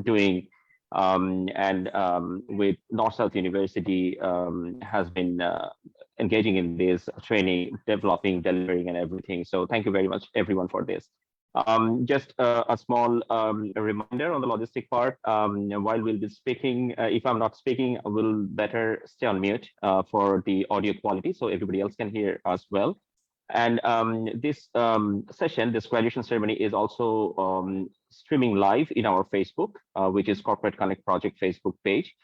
doing, and with North South University has been engaging in this training, developing, delivering, and everything. So thank you very much, everyone, for this. Just a small reminder on the logistic part. While we'll be speaking, if I'm not speaking, we'll better stay on mute for the audio quality so everybody else can hear us well. And this session, this graduation ceremony, is also streaming live in our Facebook, which is Corporate Connect Project Facebook page.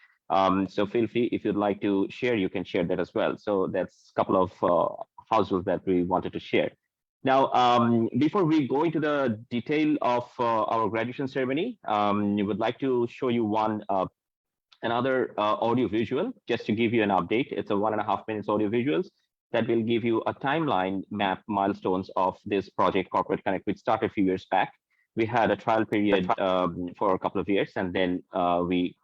So feel free, if you'd like to share, you can share that as well. So that's a couple of house rules that we wanted to share. Now, before we go into the detail of our graduation ceremony, we would like to show you another audio visual, just to give you an update. It's a 1.5 minutes audio visuals that will give you a timeline map milestones of this project, Corporate Connect, which started a few years back. We had a trial period for a couple of years, and then we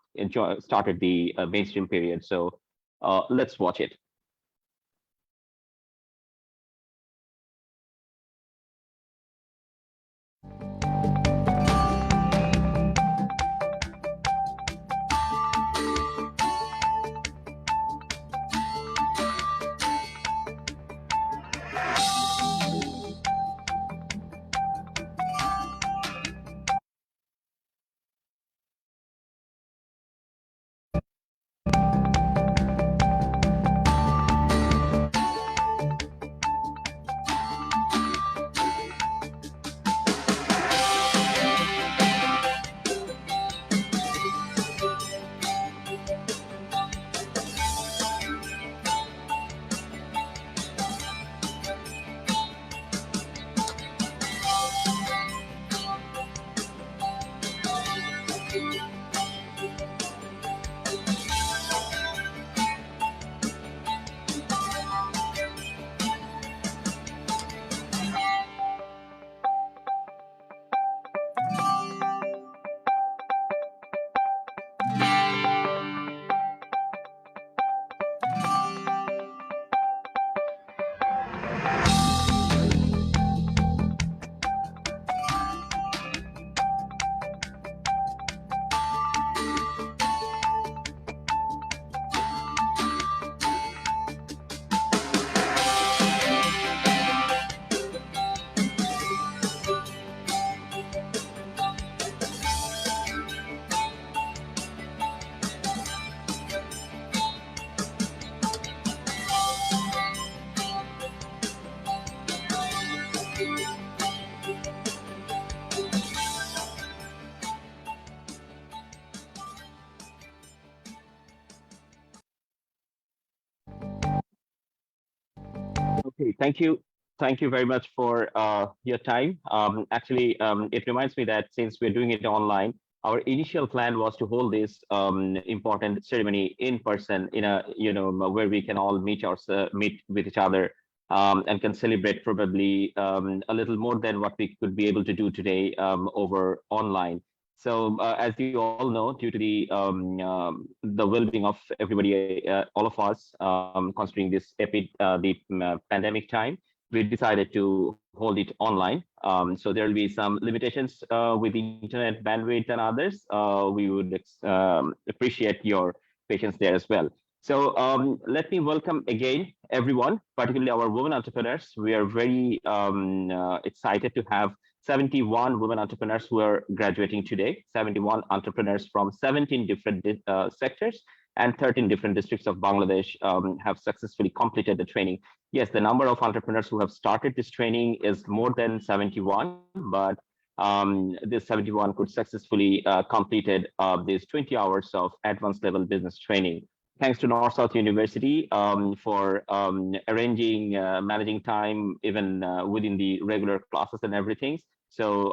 started the mainstream period. So let's watch it. Okay, thank you. Thank you very much for your time. Actually, it reminds me that since we're doing it online, our initial plan was to hold this important ceremony in person, in a where we can all meet with each other, and can celebrate probably a little more than what we could be able to do today over online. So, as you all know, due to the well-being of everybody, all of us, considering this pandemic time, we decided to hold it online. So there will be some limitations with internet bandwidth and others. We would appreciate your patience there as well. So let me welcome again everyone, particularly our women entrepreneurs. We are very excited to have 71 women entrepreneurs who are graduating today, 71 entrepreneurs from 17 different sectors and 13 different districts of Bangladesh have successfully completed the training. Yes, the number of entrepreneurs who have started this training is more than 71, but this 71 could successfully completed these 20 hours of advanced level business training. Thanks to North South University for arranging, managing time, even within the regular classes and everything. So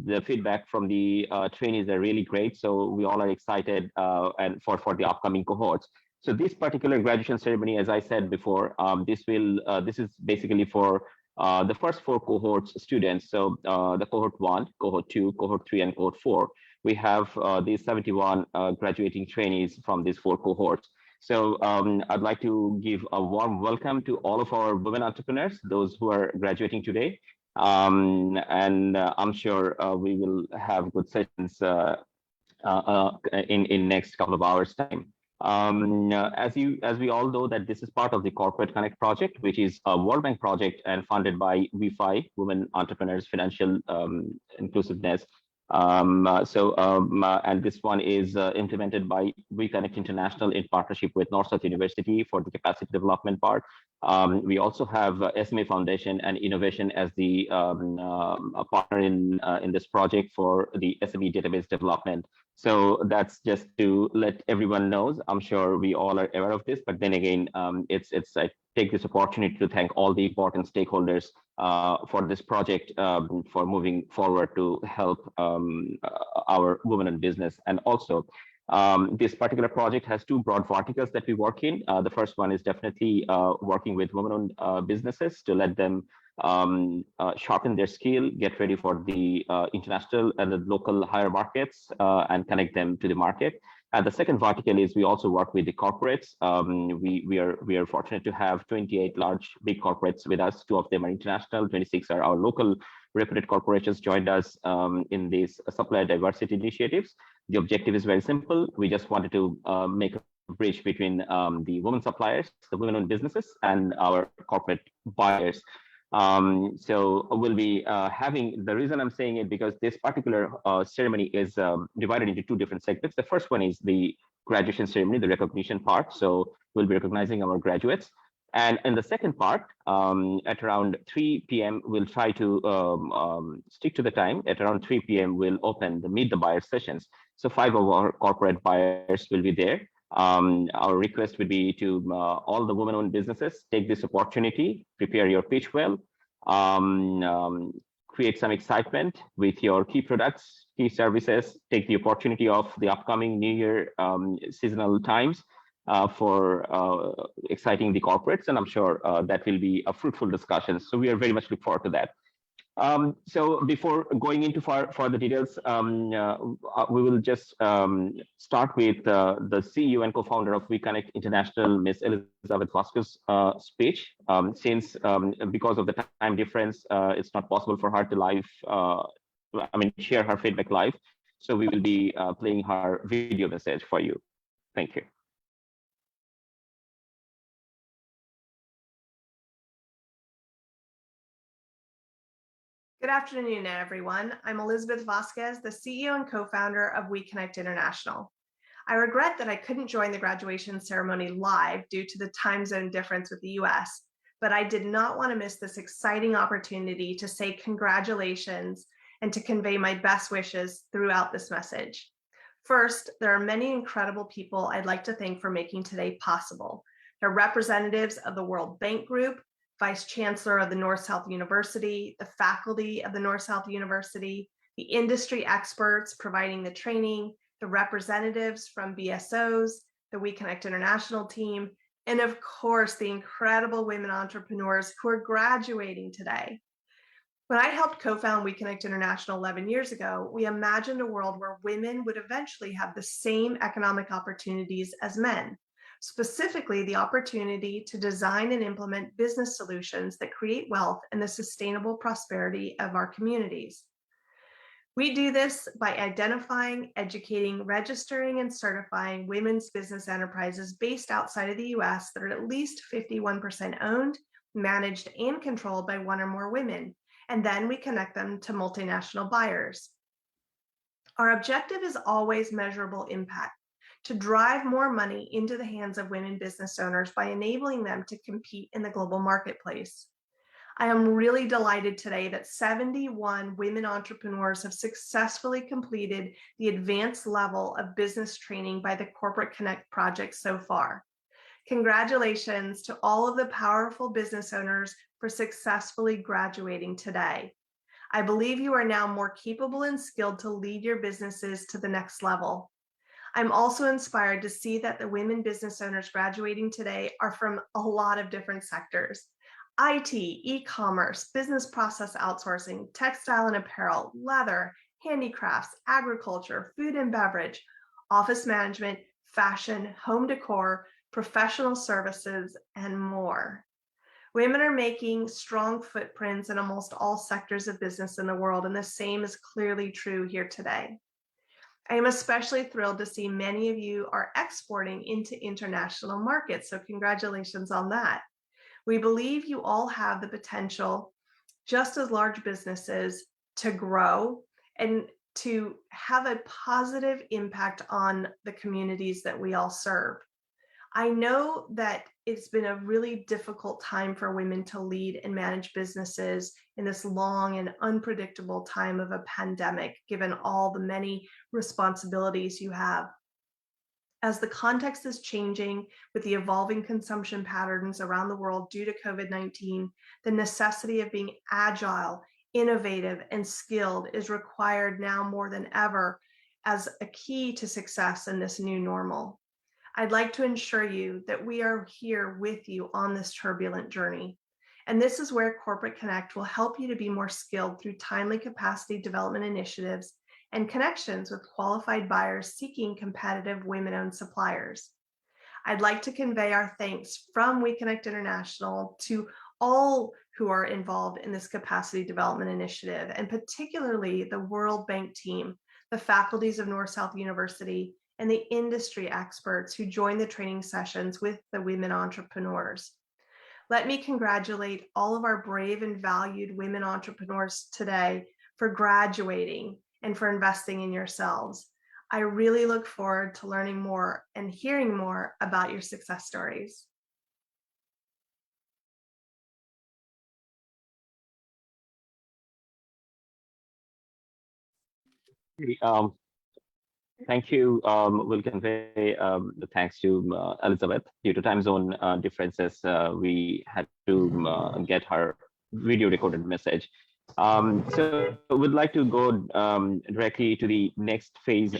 the feedback from the trainees are really great. So we all are excited and for the upcoming cohorts. So this particular graduation ceremony, as I said before, this is basically for the first 4 cohorts students. So the cohort 1, cohort 2, cohort 3, and cohort 4. We have these 71 graduating trainees from these 4 cohorts. So I'd like to give a warm welcome to all of our women entrepreneurs, those who are graduating today. And I'm sure we will have good sessions in next couple of hours time. As we all know that this is part of the Corporate Connect project, which is a World Bank project and funded by WEFI, Women Entrepreneurs Financial Inclusiveness. And this one is implemented by WEConnect International in partnership with North-South University for the capacity development part. We also have SMA Foundation and Innovation as the a partner in this project for the SME database development. So that's just to let everyone know. I'm sure we all are aware of this, but then again, I take this opportunity to thank all the important stakeholders for this project, for moving forward to help our women in business. And also, this particular project has two broad verticals that we work in. The first one is definitely working with women-owned businesses to let them sharpen their skill, get ready for the international and the local higher markets, and connect them to the market. And the second vertical is we also work with the corporates. We are fortunate to have 28 large big corporates with us. 2 of them are international, 26 are our local reputed corporations joined us in these supplier diversity initiatives. The objective is very simple. We just wanted to make a bridge between the women suppliers, the women-owned businesses, and our corporate buyers. So we'll be having, the reason I'm saying it because this particular ceremony is divided into 2 different segments. The first one is the graduation ceremony, the recognition part. So we'll be recognizing our graduates. And in the second part, at around 3 p.m., we'll try to stick to the time. At around 3 p.m., we'll open the Meet the Buyer sessions. So 5 of our corporate buyers will be there. Our request would be to all the women-owned businesses, take this opportunity, prepare your pitch well, create some excitement with your key products, key services, take the opportunity of the upcoming New Year seasonal times for exciting the corporates. And I'm sure that will be a fruitful discussion. So we are very much look forward to that. So before going into further details, we will just start with the CEO and co-founder of WEConnect International, Ms. Elizabeth Vasquez's speech. Since because of the time difference, it's not possible for her to share her feedback live. So we will be playing her video message for you. Thank you. Good afternoon, everyone. I'm Elizabeth Vasquez, the CEO and co-founder of WEConnect International. I regret that I couldn't join the graduation ceremony live due to the time zone difference with the US, but I did not want to miss this exciting opportunity to say congratulations and to convey my best wishes throughout this message. First, there are many incredible people I'd like to thank for making today possible. They're representatives of the World Bank Group, Vice Chancellor of the North-South University, the faculty of the North-South University, the industry experts providing the training, the representatives from BSOs, the WEConnect International team, and of course, the incredible women entrepreneurs who are graduating today. When I helped co-found WEConnect International 11 years ago, we imagined a world where women would eventually have the same economic opportunities as men. Specifically, the opportunity to design and implement business solutions that create wealth and the sustainable prosperity of our communities. We do this by identifying, educating, registering, and certifying women's business enterprises based outside of the US that are at least 51% owned, managed, and controlled by 1 or more women. And then we connect them to multinational buyers. Our objective is always measurable impact, to drive more money into the hands of women business owners by enabling them to compete in the global marketplace. I am really delighted today that 71 women entrepreneurs have successfully completed the advanced level of business training by the Corporate Connect project so far. Congratulations to all of the powerful business owners for successfully graduating today. I believe you are now more capable and skilled to lead your businesses to the next level. I'm also inspired to see that the women business owners graduating today are from a lot of different sectors: IT, e-commerce, business process outsourcing, textile and apparel, leather, handicrafts, agriculture, food and beverage, office management, fashion, home decor, professional services, and more. Women are making strong footprints in almost all sectors of business in the world, and the same is clearly true here today. I am especially thrilled to see many of you are exporting into international markets, so congratulations on that. We believe you all have the potential, just as large businesses, to grow and to have a positive impact on the communities that we all serve. I know that it's been a really difficult time for women to lead and manage businesses in this long and unpredictable time of a pandemic, given all the many responsibilities you have. As the context is changing with the evolving consumption patterns around the world due to COVID-19, the necessity of being agile, innovative, and skilled is required now more than ever as a key to success in this new normal. I'd like to assure you that we are here with you on this turbulent journey. And this is where Corporate Connect will help you to be more skilled through timely capacity development initiatives and connections with qualified buyers seeking competitive women-owned suppliers. I'd like to convey our thanks from WEConnect International to all who are involved in this capacity development initiative, and particularly the World Bank team, the faculties of North-South University, and the industry experts who join the training sessions with the women entrepreneurs. Let me congratulate all of our brave and valued women entrepreneurs today for graduating and for investing in yourselves. I really look forward to learning more and hearing more about your success stories. Um, Thank you. We'll convey the thanks to Elizabeth. Due to time zone differences, we had to get her video recorded message. So we'd like to go directly to the next phase.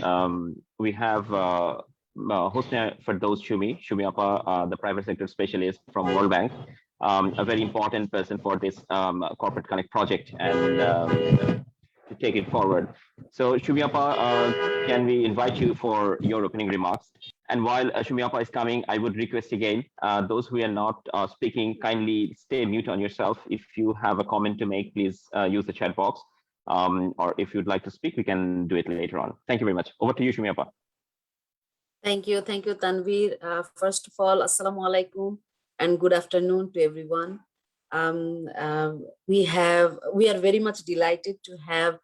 We have Hosna Firdaus Shumi Appa, the private sector specialist from World Bank, a very important person for this Corporate Connect project and to take it forward. So Shumiapa, can we invite you for your opening remarks? And while Shumiapa is coming, I would request again, those who are not speaking, kindly stay mute on yourself. If you have a comment to make, please use the chat box. Or if you'd like to speak, we can do it later on. Thank you very much. Over to you, Shumiapa. Thank you, Tanveer. First of all, Assalamu alaikum and good afternoon to everyone. We are very much delighted to have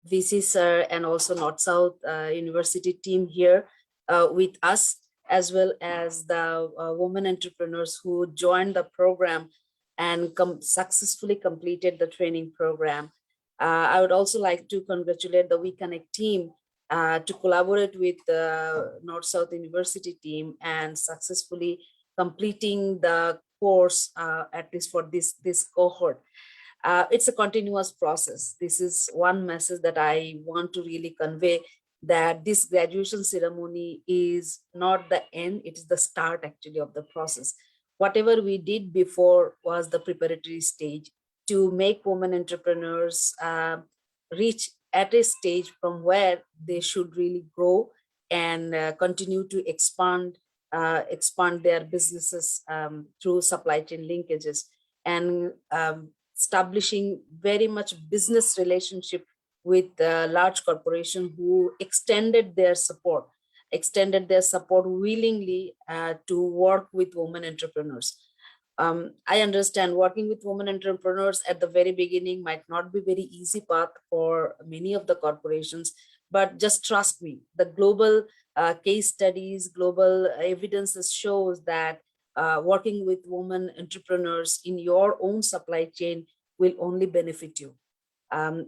VC sir and also North-South University team here with us, as well as the women entrepreneurs who joined the program and successfully completed the training program. I would also like to congratulate the WEConnect team to collaborate with the North-South University team and successfully completing the course, at least for this cohort. It's a continuous process. This is one message that I want to really convey, that this graduation ceremony is not the end, it is the start actually of the process. Whatever we did before was the preparatory stage to make women entrepreneurs reach at a stage from where they should really grow and continue to expand their businesses through supply chain linkages and establishing very much business relationship with large corporation who extended their support willingly to work with women entrepreneurs. I understand working with women entrepreneurs at the very beginning might not be very easy path for many of the corporations, but just trust me, the global case studies, global evidences shows that working with women entrepreneurs in your own supply chain will only benefit you.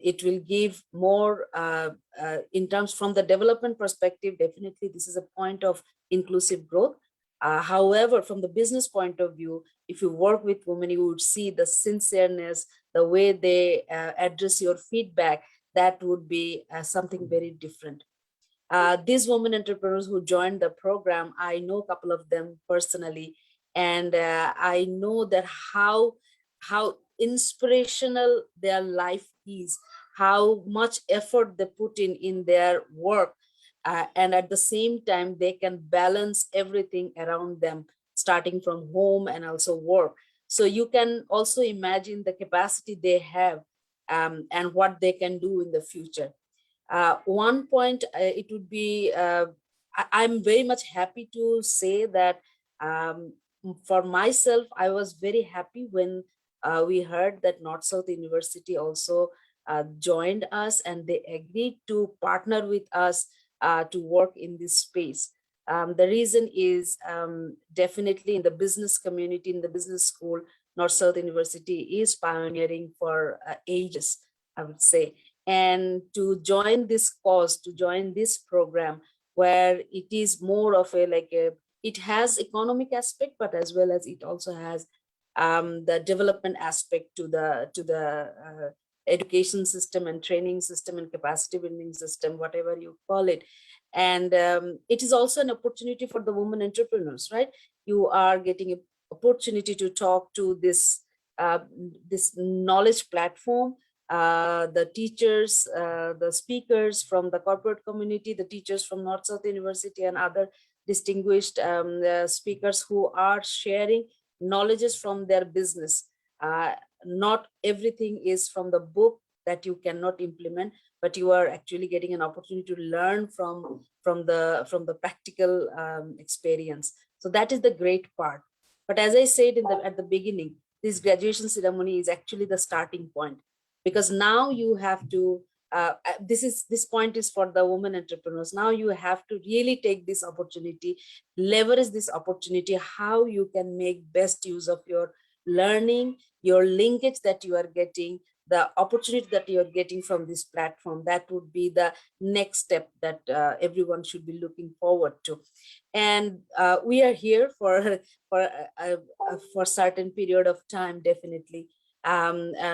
It will give more in terms from the development perspective. Definitely, this is a point of inclusive growth. However, from the business point of view, if you work with women, you would see the sincereness, the way they address your feedback, that would be something very different. These women entrepreneurs who joined the program, I know a couple of them personally, and I know that how inspirational their life is, how much effort they put in their work, and at the same time they can balance everything around them, starting from home and also work. So you can also imagine the capacity they have and what they can do in the future. One point, it would be, I'm very much happy to say that um, for myself, I was very happy when we heard that North South University also joined us, and they agreed to partner with us to work in this space. The reason is definitely in the business community, in the business school, North South University is pioneering for ages, I would say. And to join this cause, to join this program, where it is more of a like a, it has economic aspect, but as well as it also has the development aspect to the education system and training system and capacity building system, whatever you call it. And it is also an opportunity for the women entrepreneurs, right? You are getting an opportunity to talk to this knowledge platform, the teachers, the speakers from the corporate community, the teachers from North South University and other distinguished speakers who are sharing knowledges from their business. Not everything is from the book that you cannot implement, but you are actually getting an opportunity to learn from the practical experience. So that is the great part. But as I said at the beginning, this graduation ceremony is actually the starting point, because now you have to this point is for the women entrepreneurs. Now you have to really take this opportunity, leverage this opportunity, how you can make best use of your learning, your linkage that you are getting, the opportunity that you are getting from this platform. That would be the next step that everyone should be looking forward to. And we are here for for certain period of time, definitely.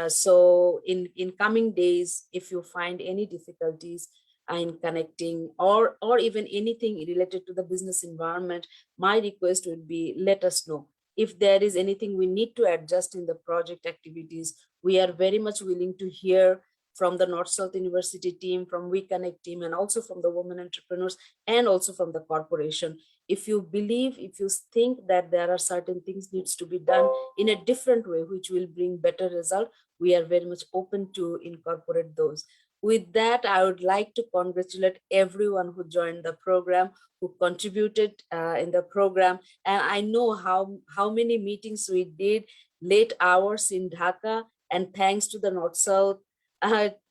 So in coming days, if you find any difficulties in connecting, or even anything related to the business environment, my request would be, let us know. If there is anything we need to adjust in the project activities, we are very much willing to hear from the North South University team, from WEConnect team, and also from the women entrepreneurs, and also from the corporation. If you believe, if you think that there are certain things needs to be done in a different way, which will bring better result, we are very much open to incorporate those. With that, I would like to congratulate everyone who joined the program, who contributed in the program. And I know how many meetings we did, late hours in Dhaka, and thanks to the North South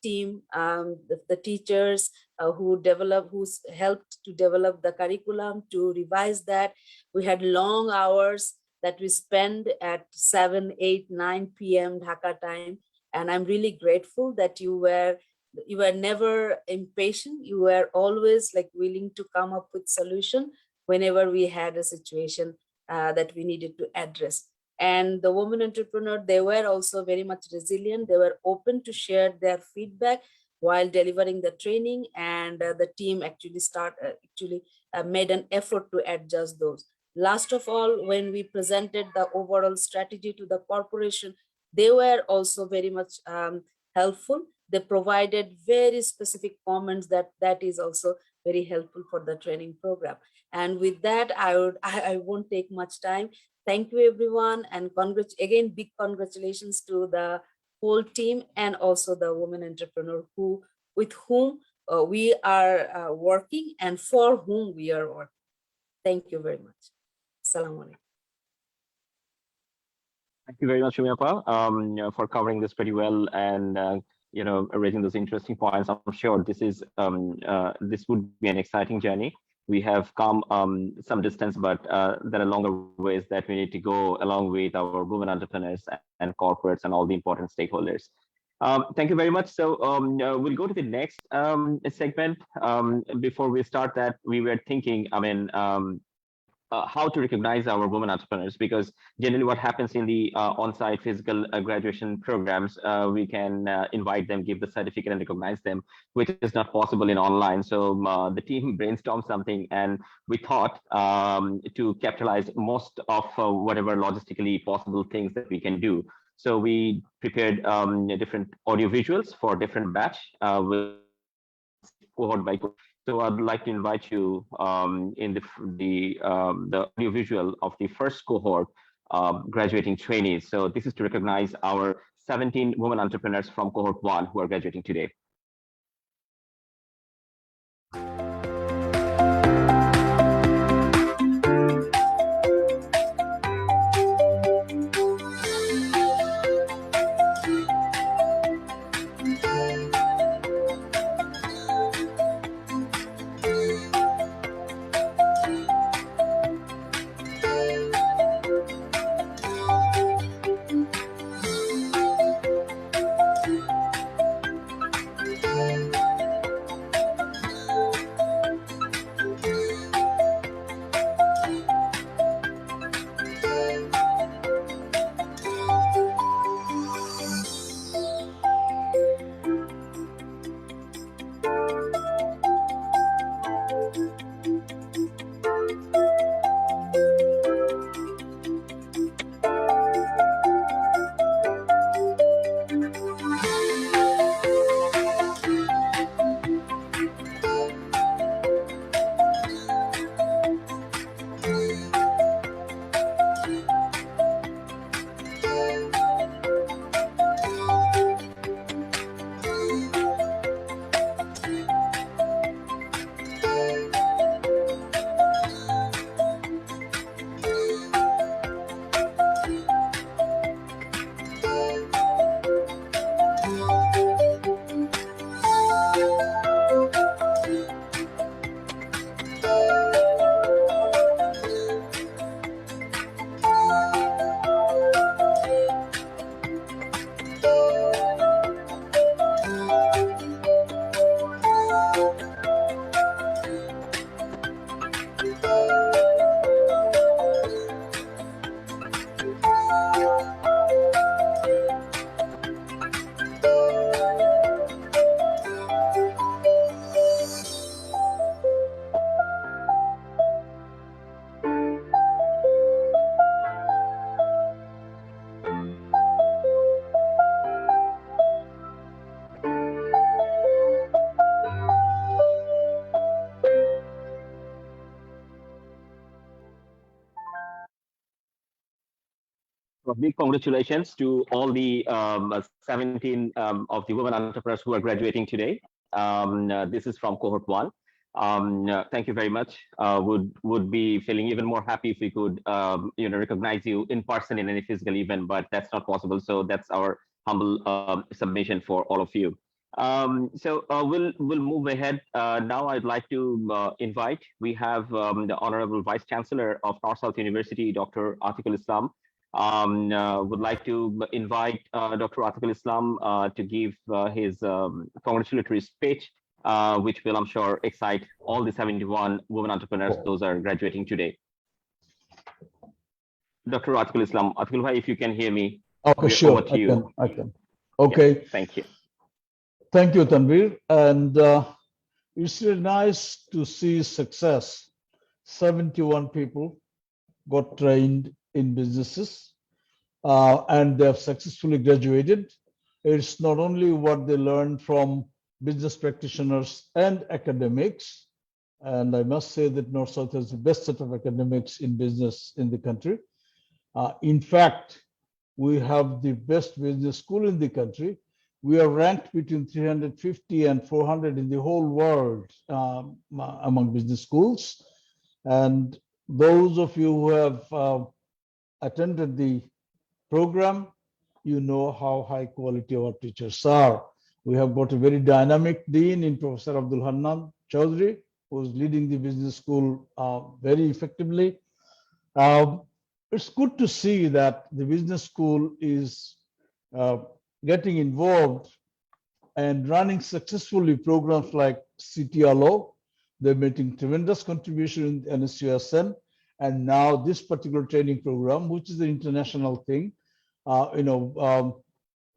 team, the teachers who's helped to develop the curriculum, to revise that. We had long hours that we spend at 7, 8, 9 p.m. Dhaka time. And I'm really grateful that you were never impatient. You were always like willing to come up with solution whenever we had a situation that we needed to address. And the women entrepreneur, they were also very much resilient. They were open to share their feedback while delivering the training, and the team actually made an effort to adjust those. Last of all, when we presented the overall strategy to the corporation, they were also very much helpful. They provided very specific comments that is also very helpful for the training program. And with that, I won't take much time. Thank you, everyone. And again, big congratulations to the whole team, and also the women entrepreneur with whom we are working, and for whom we are working. Thank you very much. Assalamu alaikum. Thank you very much, Shumiapa, for covering this pretty well, and raising those interesting points. I'm sure this would be an exciting journey. We have come some distance, but there are longer ways that we need to go along with our women entrepreneurs and corporates and all the important stakeholders. Thank you very much. So we'll go to the next segment. Before we start that, we were thinking, how to recognize our women entrepreneurs, because generally what happens in the on-site physical graduation programs, we can invite them, give the certificate and recognize them, which is not possible in online. So the team brainstormed something, and we thought to capitalize most of whatever logistically possible things that we can do. So we prepared different audio visuals for different batch with cohort by cohort. So I'd like to invite you in the audio visual of the first cohort graduating trainees. So this is to recognize our 17 women entrepreneurs from cohort 1 who are graduating today. big congratulations to all the 17 of the women entrepreneurs who are graduating today. This is from cohort one. Thank you very much. Would be feeling even more happy if we could, recognize you in person in any physical event, but that's not possible. So that's our humble submission for all of you. We'll move ahead. Now I'd like to invite. We have the Honorable Vice Chancellor of North South University, Dr. Atikul Islam. Would like to invite Dr. Atikul Islam to give his congratulatory speech, which will, I'm sure, excite all the 71 women entrepreneurs. Those are graduating today. Dr. Atikul Islam, Atikul Bhai, if you can hear me, okay, sure, I can. Okay. Yeah, thank you. Thank you, Tanvir. And it's really nice to see success. 71 people got trained in businesses and they have successfully graduated. It's not only what they learned from business practitioners and academics, and I must say that North South has the best set of academics in business in the country. In fact, we have the best business school in the country. We are ranked between 350 and 400 in the whole world among business schools. And those of you who have attended the program, you know how high quality our teachers are. We have got a very dynamic dean in Professor Abdul Hannan Chaudhry, who is leading the business school very effectively. It's good to see that the business school is getting involved and running successfully programs like CTLO. They're making tremendous contribution in NSU, and now this particular training program, which is an international thing.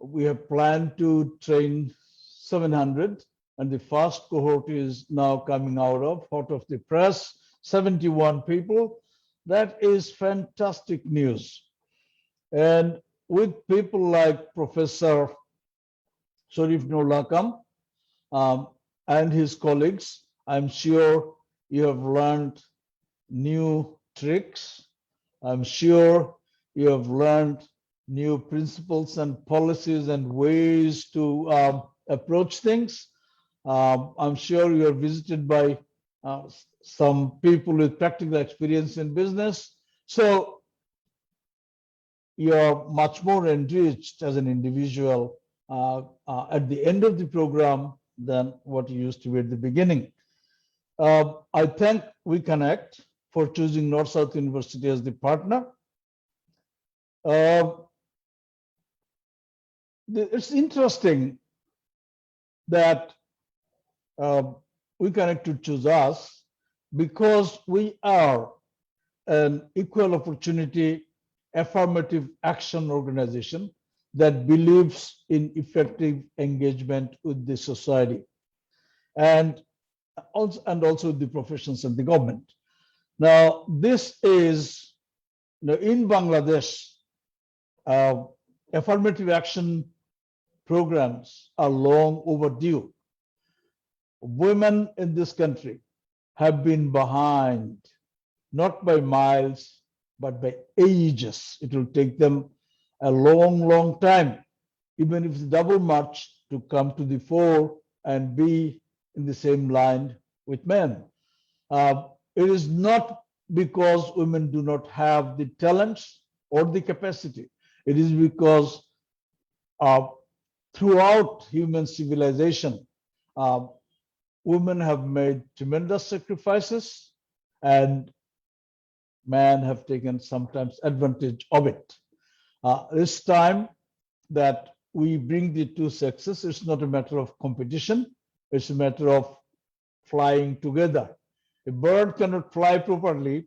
We have planned to train 700, and the first cohort is now coming out of the press, 71 people. That is fantastic news. And with people like Professor Sharif Nurlakam and his colleagues, I'm sure you have learned new tricks. I'm sure you have learned new principles and policies and ways to approach things. I'm sure you are visited by some people with practical experience in business. So you're much more enriched as an individual at the end of the program than what you used to be at the beginning. I thank WEConnect for choosing North South University as the partner. It's interesting that WEConnect to choose us because we are an equal opportunity affirmative action organization that believes in effective engagement with the society and also the professions and the government. Now, this is in Bangladesh, affirmative action programs are long overdue. Women in this country have been behind, not by miles, but by ages. It will take them a long, long time, even if it's double much, to come to the fore and be in the same line with men. It is not because women do not have the talents or the capacity. It is because throughout human civilization, women have made tremendous sacrifices and men have taken sometimes advantage of it. This time that we bring the two sexes, it's not a matter of competition, it's a matter of flying together. A bird cannot fly properly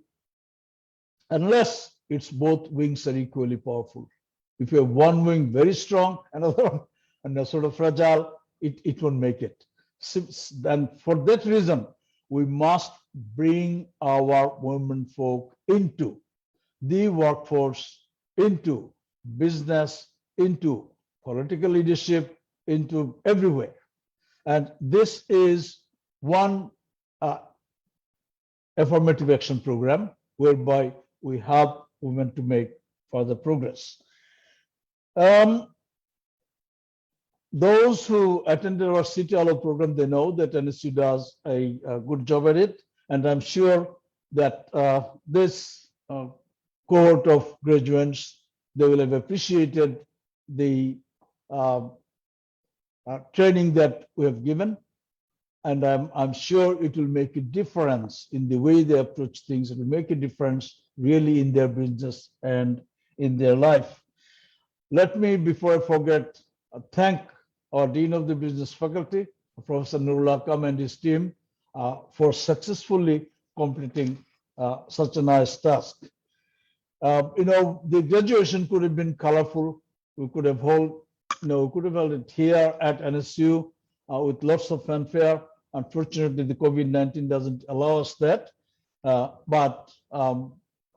unless its both wings are equally powerful. If you have one wing very strong, another one and sort of fragile, it won't make it. And for that reason, we must bring our women folk into the workforce, into business, into political leadership, into everywhere. And this is one affirmative action program whereby we help women to make further progress. Um, those who attended our City Allo program, they know that NSU does a good job at it. And I'm sure that this cohort of graduates, they will have appreciated the uh, training that we have given. And I'm sure it will make a difference in the way they approach things. It will make a difference really in their business and in their life. Let me, before I forget, thank our Dean of the Business Faculty, Professor Nurul Akam and his team for successfully completing such a nice task. The graduation could have been colorful. We could have held it here at NSU with lots of fanfare. Unfortunately, the COVID-19 doesn't allow us that. But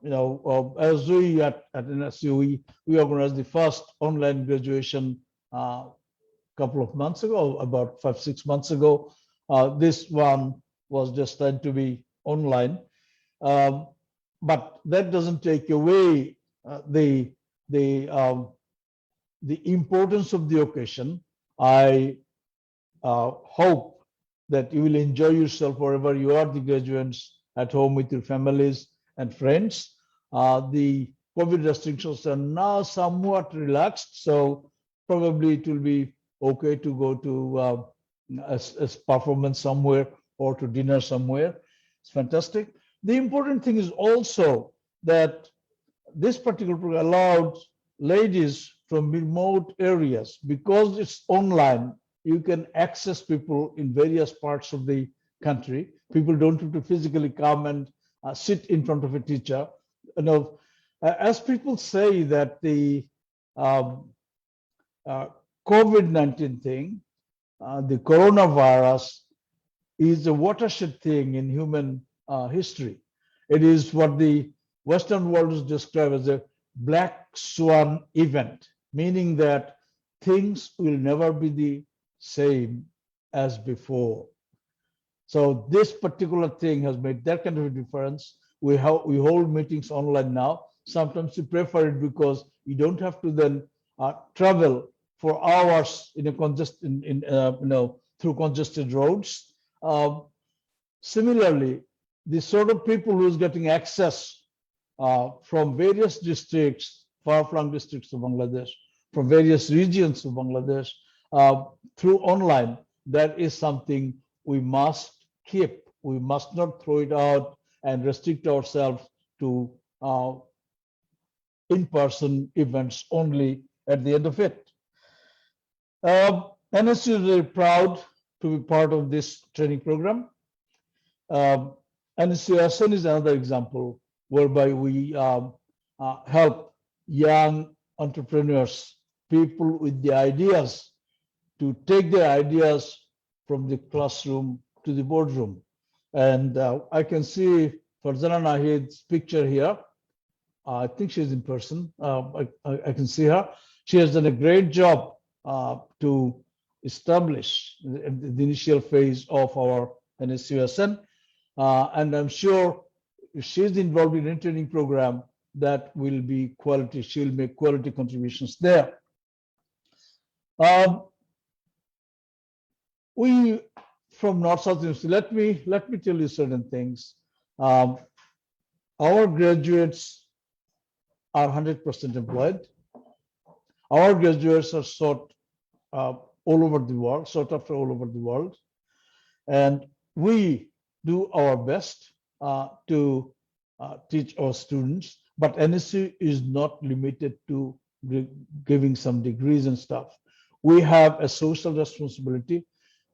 as we at NSU, we organized the first online graduation a couple of months ago, about 5-6 months ago. This one was destined to be online. But that doesn't take away the importance of the occasion. I hope that you will enjoy yourself wherever you are, the graduates, at home with your families and friends. The COVID restrictions are now somewhat relaxed, so probably it will be okay to go to a performance somewhere or to dinner somewhere. It's fantastic. The important thing is also that this particular program allowed ladies from remote areas, because it's online, you can access people in various parts of the country. People don't have to physically come and sit in front of a teacher. As people say that the COVID-19 thing, the coronavirus, is a watershed thing in human history. It is what the Western world is described as a black swan event, meaning that things will never be the same as before. So this particular thing has made that kind of a difference. We hold meetings online now. Sometimes we prefer it because you don't have to then travel for hours in a through congested roads. Similarly, the sort of people who is getting access from various districts, far-flung districts of Bangladesh, from various regions of Bangladesh, through online, that is something we must keep. We must not throw it out and restrict ourselves to in-person events only at the end of it. NSU is very proud to be part of this training program. NSU is another example whereby we help young entrepreneurs, people with the ideas, to take their ideas from the classroom to the boardroom. And I can see Farzana Nahid's picture here. I think she's in person. I can see her. She has done a great job to establish the initial phase of our NSUSN. And I'm sure if she's involved in a training program, that will be quality. She'll make quality contributions there. We from North-South University, let me tell you certain things. Our graduates are 100% employed. Our graduates are sought all over the world, sought after all over the world. And we do our best to teach our students, but NSU is not limited to giving some degrees and stuff. We have a social responsibility.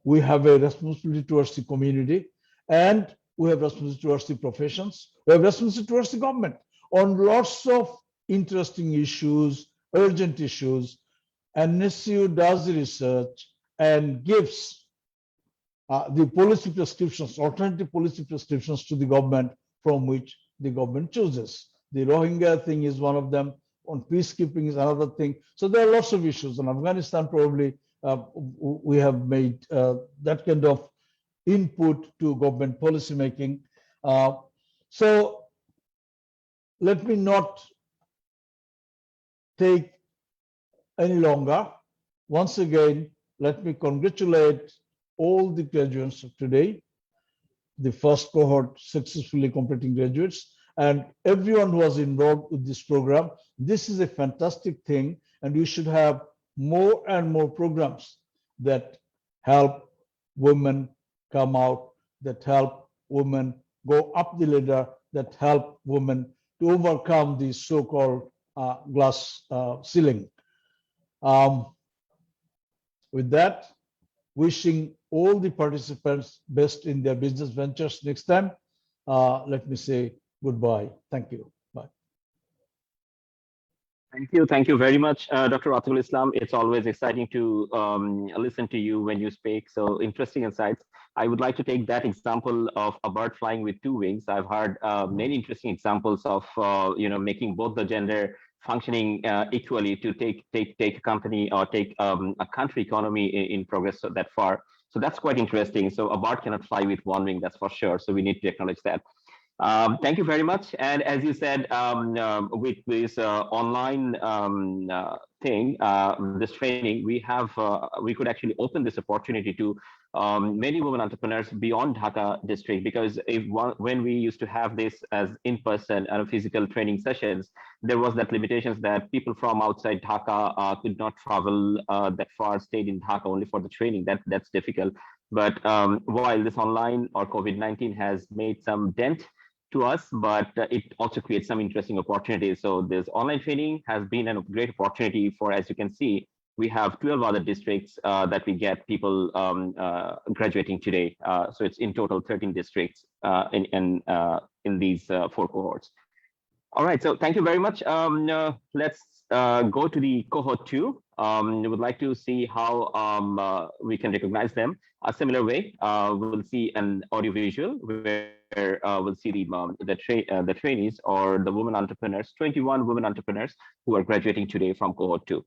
We have a responsibility towards the community, and we have responsibility towards the professions. We have responsibility towards the government on lots of interesting issues, urgent issues. NSU does research and gives the policy prescriptions, alternative policy prescriptions to the government from which the government chooses. The Rohingya thing is one of them. On peacekeeping is another thing. So there are lots of issues. In Afghanistan, probably we have made that kind of input to government policy making. So let me not take any longer. Once again, let me congratulate all the graduates of today, the first cohort successfully completing graduates, and everyone who was involved with this program. This is a fantastic thing, and we should have more and more programs that help women come out, that help women go up the ladder, that help women to overcome the so-called glass ceiling. With that, wishing all the participants best in their business ventures next time. Let me say goodbye. Thank you. Bye. Thank you very much, Dr. Atul Islam. It's always exciting to listen to you when you speak. So interesting insights. I would like to take that example of a bird flying with two wings. I've heard many interesting examples of making both the gender functioning equally to take a company or take a country economy in progress that far. So that's quite interesting. So a bird cannot fly with one wing, that's for sure. So we need to acknowledge that. Thank you very much. And as you said, with this online thing, this training, we could actually open this opportunity to many women entrepreneurs beyond Dhaka district, because when we used to have this as in-person and physical training sessions, there was that limitations that people from outside Dhaka could not travel that far, stayed in Dhaka only for the training. That's difficult. But while this online or COVID-19 has made some dent to us, but it also creates some interesting opportunities. So this online training has been a great opportunity for, as you can see, we have 12 other districts that we get people graduating today. So it's in total 13 districts in these 4 cohorts. All right, so thank you very much. Let's go to the cohort 2. We would like to see how we can recognize them. A similar way, we'll see an audiovisual where we'll see the trainees or the women entrepreneurs, 21 women entrepreneurs who are graduating today from cohort 2.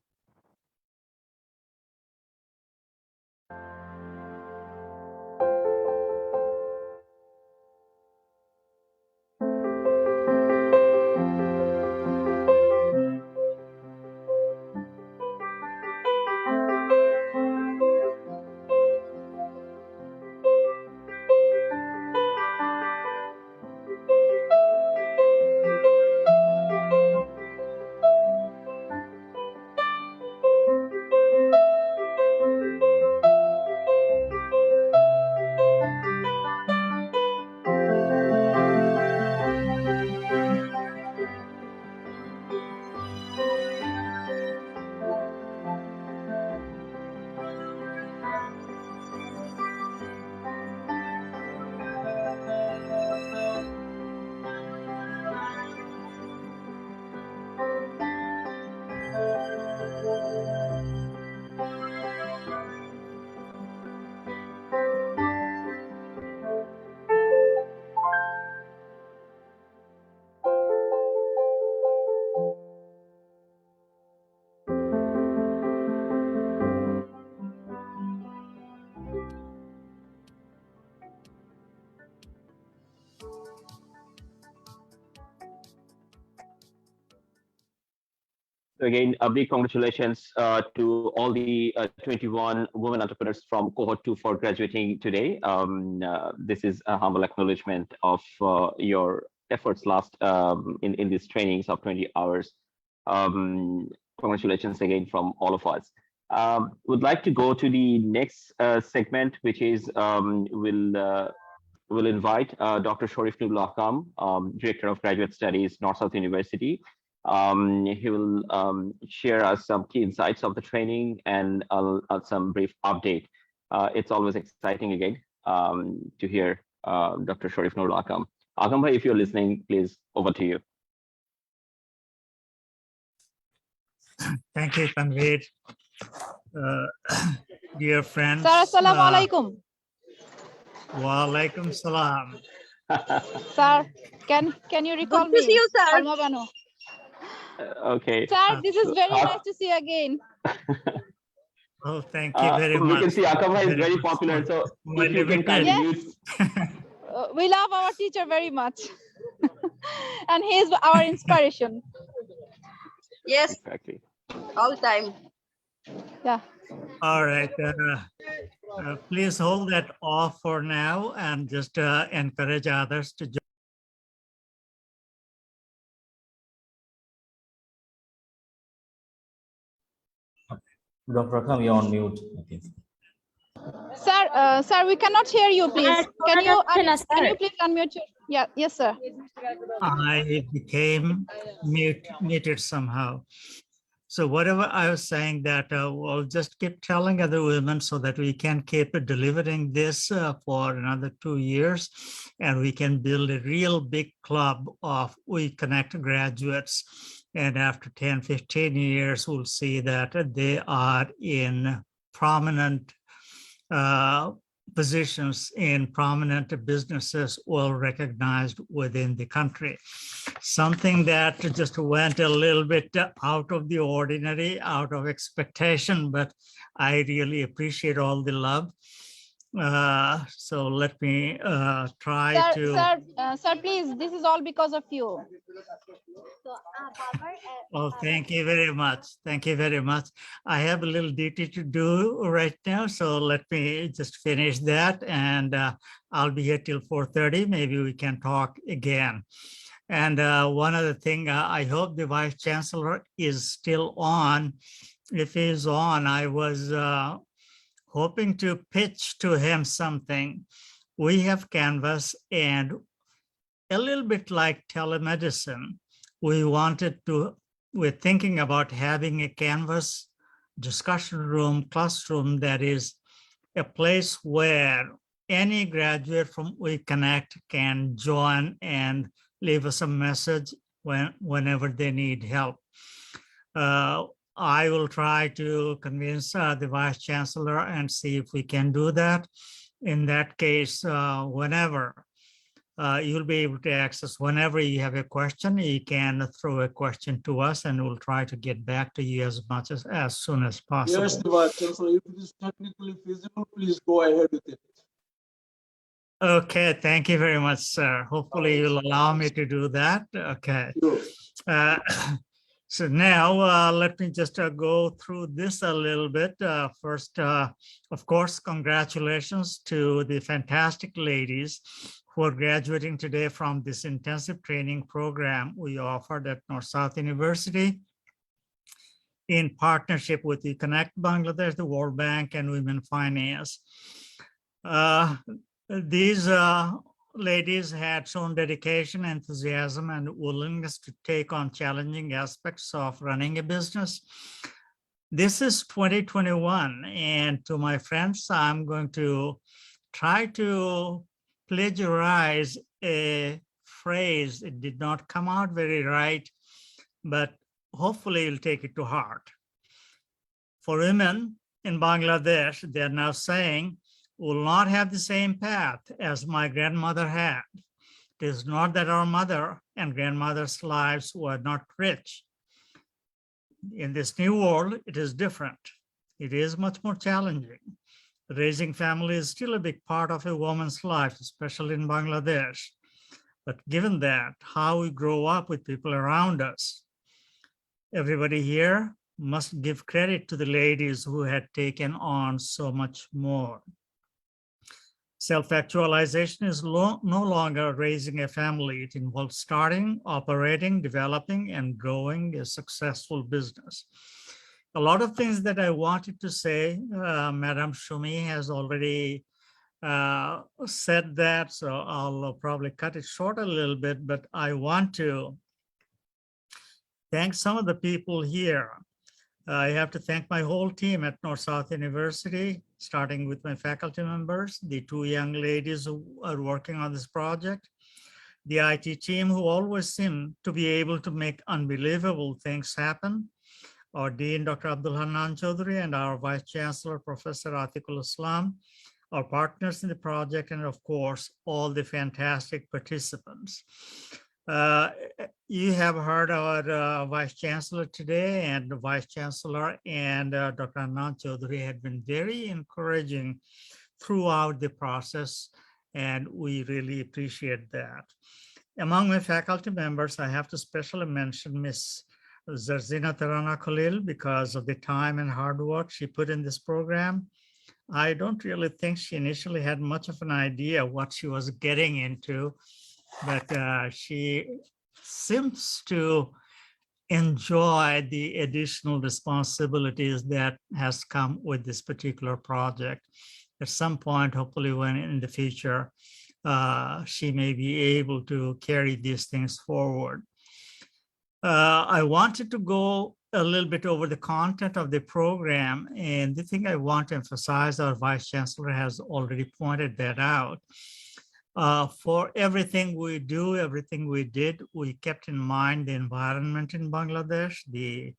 So again, a big congratulations to all the 21 women entrepreneurs from cohort 2 for graduating today. This is a humble acknowledgement of your efforts last in these trainings of 20 hours. Congratulations again from all of us. Would like to go to the next segment, which is we'll invite Dr. Sharif Nurul Akam, Director of Graduate Studies, North-South University. He will share us some key insights of the training and some brief update. It's always exciting again to hear Dr. Sharif Nurul Akam. Akam bhai, if you're listening, please, over to you. Thank you, Tanveer. Dear friends. Sir, assalamu alaikum. Wa alaikum salam. Sir, can you recall Good to me? see you, sir. Alma Banu. Okay. Sir, this is very nice to see you again. Oh, thank you very much. We can see Akam bhai is very popular, so if you can kindly use. We love our teacher very much. And he is our inspiration. Yes, Exactly. all time. Yeah. All right. Please hold that off for now and just encourage others to join. Dr. Akam, you're on mute. Okay. Sir, we cannot hear you, please. Can you please unmute your, yeah, yes, sir. I became muted somehow. So whatever I was saying that we'll just keep telling other women so that we can keep delivering this for another 2 years, and we can build a real big club of WEConnect graduates. And after 10, 15 years, we'll see that they are in prominent positions in prominent businesses well recognized within the country. Something that just went a little bit out of the ordinary, out of expectation, but I really appreciate all the love. So let me try Sir, please, this is all because of you. Oh, thank you very much. Thank you very much. I have a little duty to do right now, so let me just finish that, and I'll be here till 4:30. Maybe we can talk again. And one other thing, I hope the Vice Chancellor is still on. If he's on, I was hoping to pitch to him something. We have Canvas, and a little bit like telemedicine, we're thinking about having a Canvas discussion room, classroom that is a place where any graduate from WEConnect can join and leave us a message whenever they need help. I will try to convince the Vice Chancellor and see if we can do that. In that case, whenever you'll be able to access, whenever you have a question, you can throw a question to us and we'll try to get back to you as much as soon as possible. Yes, the Vice Chancellor, if it is technically feasible, please go ahead with it. Okay, thank you very much, sir. Hopefully you'll allow me to do that. Okay. Sure. So now let me just go through this a little bit. First, of course, congratulations to the fantastic ladies who are graduating today from this intensive training program we offered at North-South University in partnership with WEConnect Bangladesh, the World Bank, and Women Finance. These ladies had shown dedication, enthusiasm, and willingness to take on challenging aspects of running a business. This is 2021, and to my friends, I'm going to try to plagiarize a phrase. It did not come out very right, but hopefully you'll take it to heart. For women in Bangladesh, they're now saying, will not have the same path as my grandmother had. It is not that our mother and grandmother's lives were not rich. In this new world, it is different. It is much more challenging. Raising family is still a big part of a woman's life, especially in Bangladesh. But given that, how we grow up with people around us, everybody here must give credit to the ladies who had taken on so much more. Self-actualization is no longer raising a family. It involves starting, operating, developing, and growing a successful business. A lot of things that I wanted to say, Madam Shumi has already said that, so I'll probably cut it short a little bit, but I want to thank some of the people here. I have to thank my whole team at North-South University, starting with my faculty members, the two young ladies who are working on this project, the IT team who always seem to be able to make unbelievable things happen, our Dean, Dr. Abdul Hanan Chaudhry, and our Vice Chancellor, Professor Atiqul Islam, our partners in the project, and of course, all the fantastic participants. You have heard our Vice Chancellor today, and the Vice Chancellor and Dr. Anand Chaudhry had been very encouraging throughout the process, and we really appreciate that. Among my faculty members, I have to specially mention Ms. Zarzina Tarana Khalil, because of the time and hard work she put in this program. I don't really think she initially had much of an idea what she was getting into, but she seems to enjoy the additional responsibilities that has come with this particular project. At some point, hopefully when in the future, she may be able to carry these things forward. I wanted to go a little bit over the content of the program, and the thing I want to emphasize, our Vice Chancellor has already pointed that out. For everything we do, everything we did, we kept in mind the environment in Bangladesh, the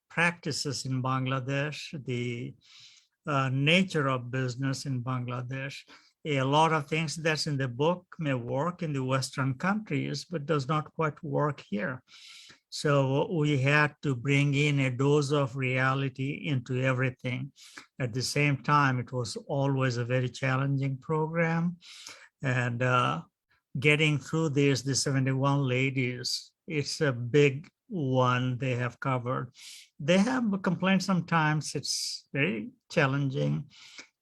practices in Bangladesh, the nature of business in Bangladesh. A lot of things that's in the book may work in the Western countries, but does not quite work here. So we had to bring in a dose of reality into everything. At the same time, it was always a very challenging program. And getting through this, the 71 ladies, it's a big one they have covered. They have complained sometimes it's very challenging.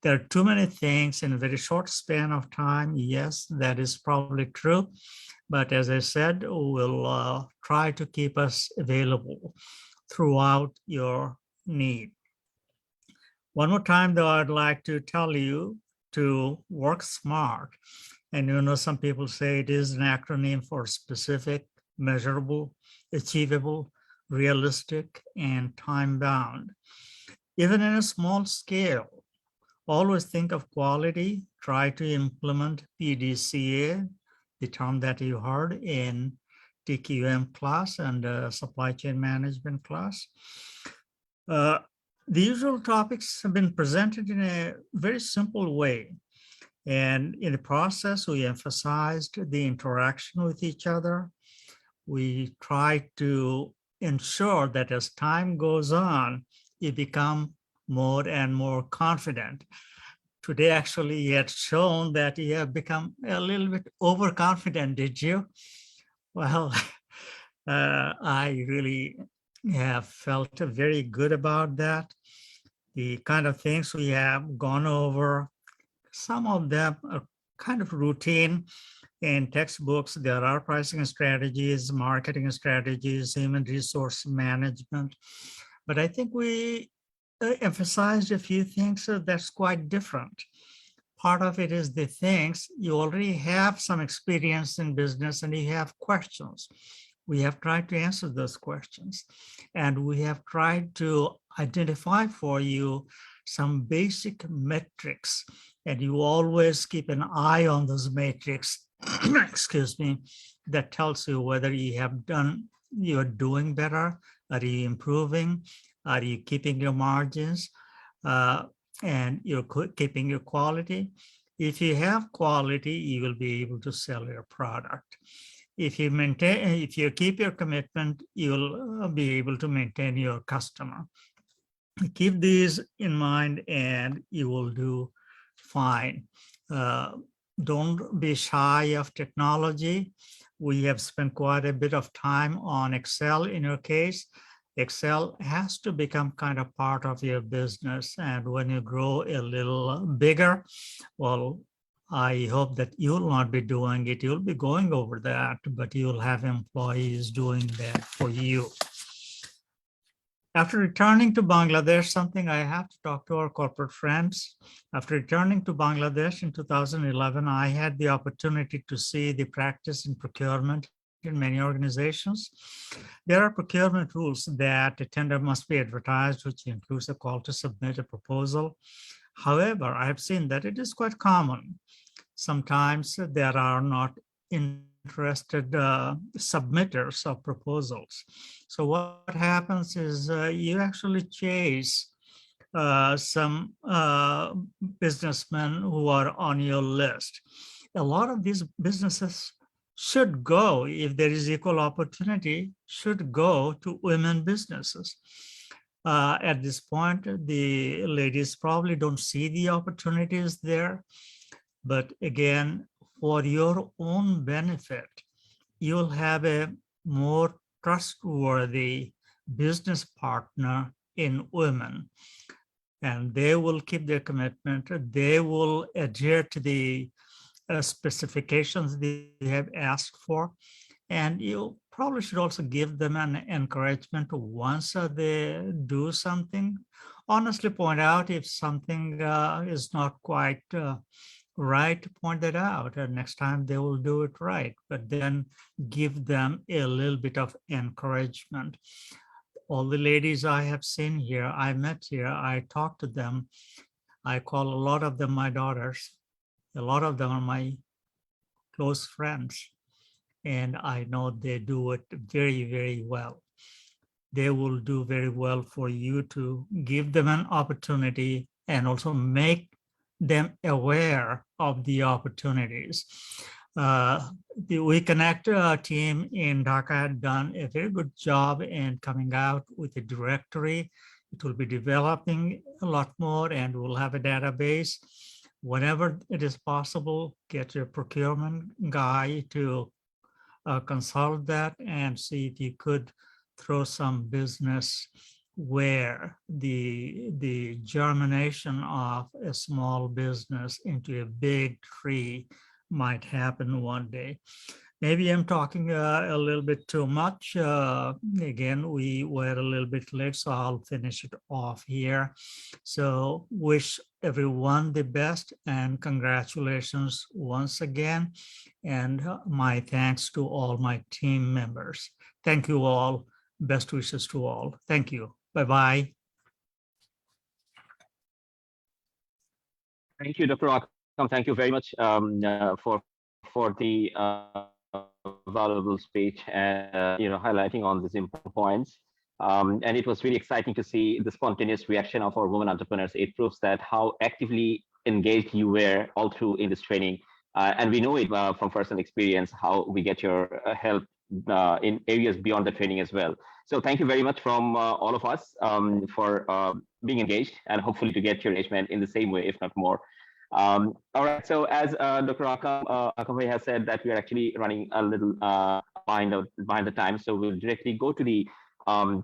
There are too many things in a very short span of time. Yes, that is probably true. But as I said, we'll try to keep us available throughout your need. One more time, though, I'd like to tell you to work smart. And you know, some people say it is an acronym for specific, measurable, achievable, realistic, and time-bound. Even in a small scale, always think of quality, try to implement PDCA, the term that you heard in TQM class and supply chain management class. The usual topics have been presented in a very simple way. And in the process, we emphasized the interaction with each other. We try to ensure that as time goes on, you become more and more confident. Today, actually, you had shown that you have become a little bit overconfident, did you? Well, I really have felt very good about that. The kind of things we have gone over, some of them are kind of routine in textbooks. There are pricing strategies, marketing strategies, human resource management. But I think we emphasized a few things that's quite different. Part of it is the things you already have some experience in business and you have questions. We have tried to answer those questions, and we have tried to identify for you some basic metrics, and you always keep an eye on those metrics, excuse me, that tells you whether you're doing better, are you improving, are you keeping your margins, and you're keeping your quality. If you have quality, you will be able to sell your product. If you keep your commitment, you'll be able to maintain your customer. Keep these in mind and you will do fine. Don't be shy of technology. We have spent quite a bit of time on Excel in your case. Excel has to become kind of part of your business. And when you grow a little bigger, well, I hope that you'll not be doing it. You'll be going over that, but you'll have employees doing that for you. After returning to Bangladesh, something I have to talk to our corporate friends. After returning to Bangladesh in 2011, I had the opportunity to see the practice in procurement in many organizations. There are procurement rules that a tender must be advertised, which includes a call to submit a proposal. However, I have seen that it is quite common. Sometimes there are not interested submitters of proposals. So what happens is you actually chase some businessmen who are on your list. A lot of these businesses should go, if there is equal opportunity, should go to women businesses. At this point, the ladies probably don't see the opportunities there. But again, for your own benefit, you'll have a more trustworthy business partner in women. And they will keep their commitment. They will adhere to the specifications they have asked for. And you probably should also give them an encouragement once they do something. Honestly point out if something is not quite right, to point that out, and next time they will do it right, but then give them a little bit of encouragement. All the ladies I have seen here, I met here, I talked to them. I call a lot of them my daughters. A lot of them are my close friends. And I know they do it very, very well. They will do very well for you to give them an opportunity and also make them aware of the opportunities. The WEConnect team in Dhaka had done a very good job in coming out with a directory. It will be developing a lot more and we'll have a database. Whenever it is possible, get your procurement guy to consult that and see if you could throw some business where the germination of a small business into a big tree might happen one day. Maybe I'm talking a little bit too much. Again, we were a little bit late, so I'll finish it off here. So wish everyone the best and congratulations once again. And my thanks to all my team members. Thank you all. Best wishes to all. Thank you. Bye-bye. Thank you, Dr. Akam. Thank you very much for the valuable speech and highlighting on these important points. And it was really exciting to see the spontaneous reaction of our women entrepreneurs. It proves that how actively engaged you were all through in this training. And we know it from personal experience, how we get your help in areas beyond the training as well. So thank you very much from all of us for being engaged and hopefully to get your engagement in the same way, if not more. All right, so as Dr. Akam has said that we are actually running a little behind the time, so we'll directly go to the Core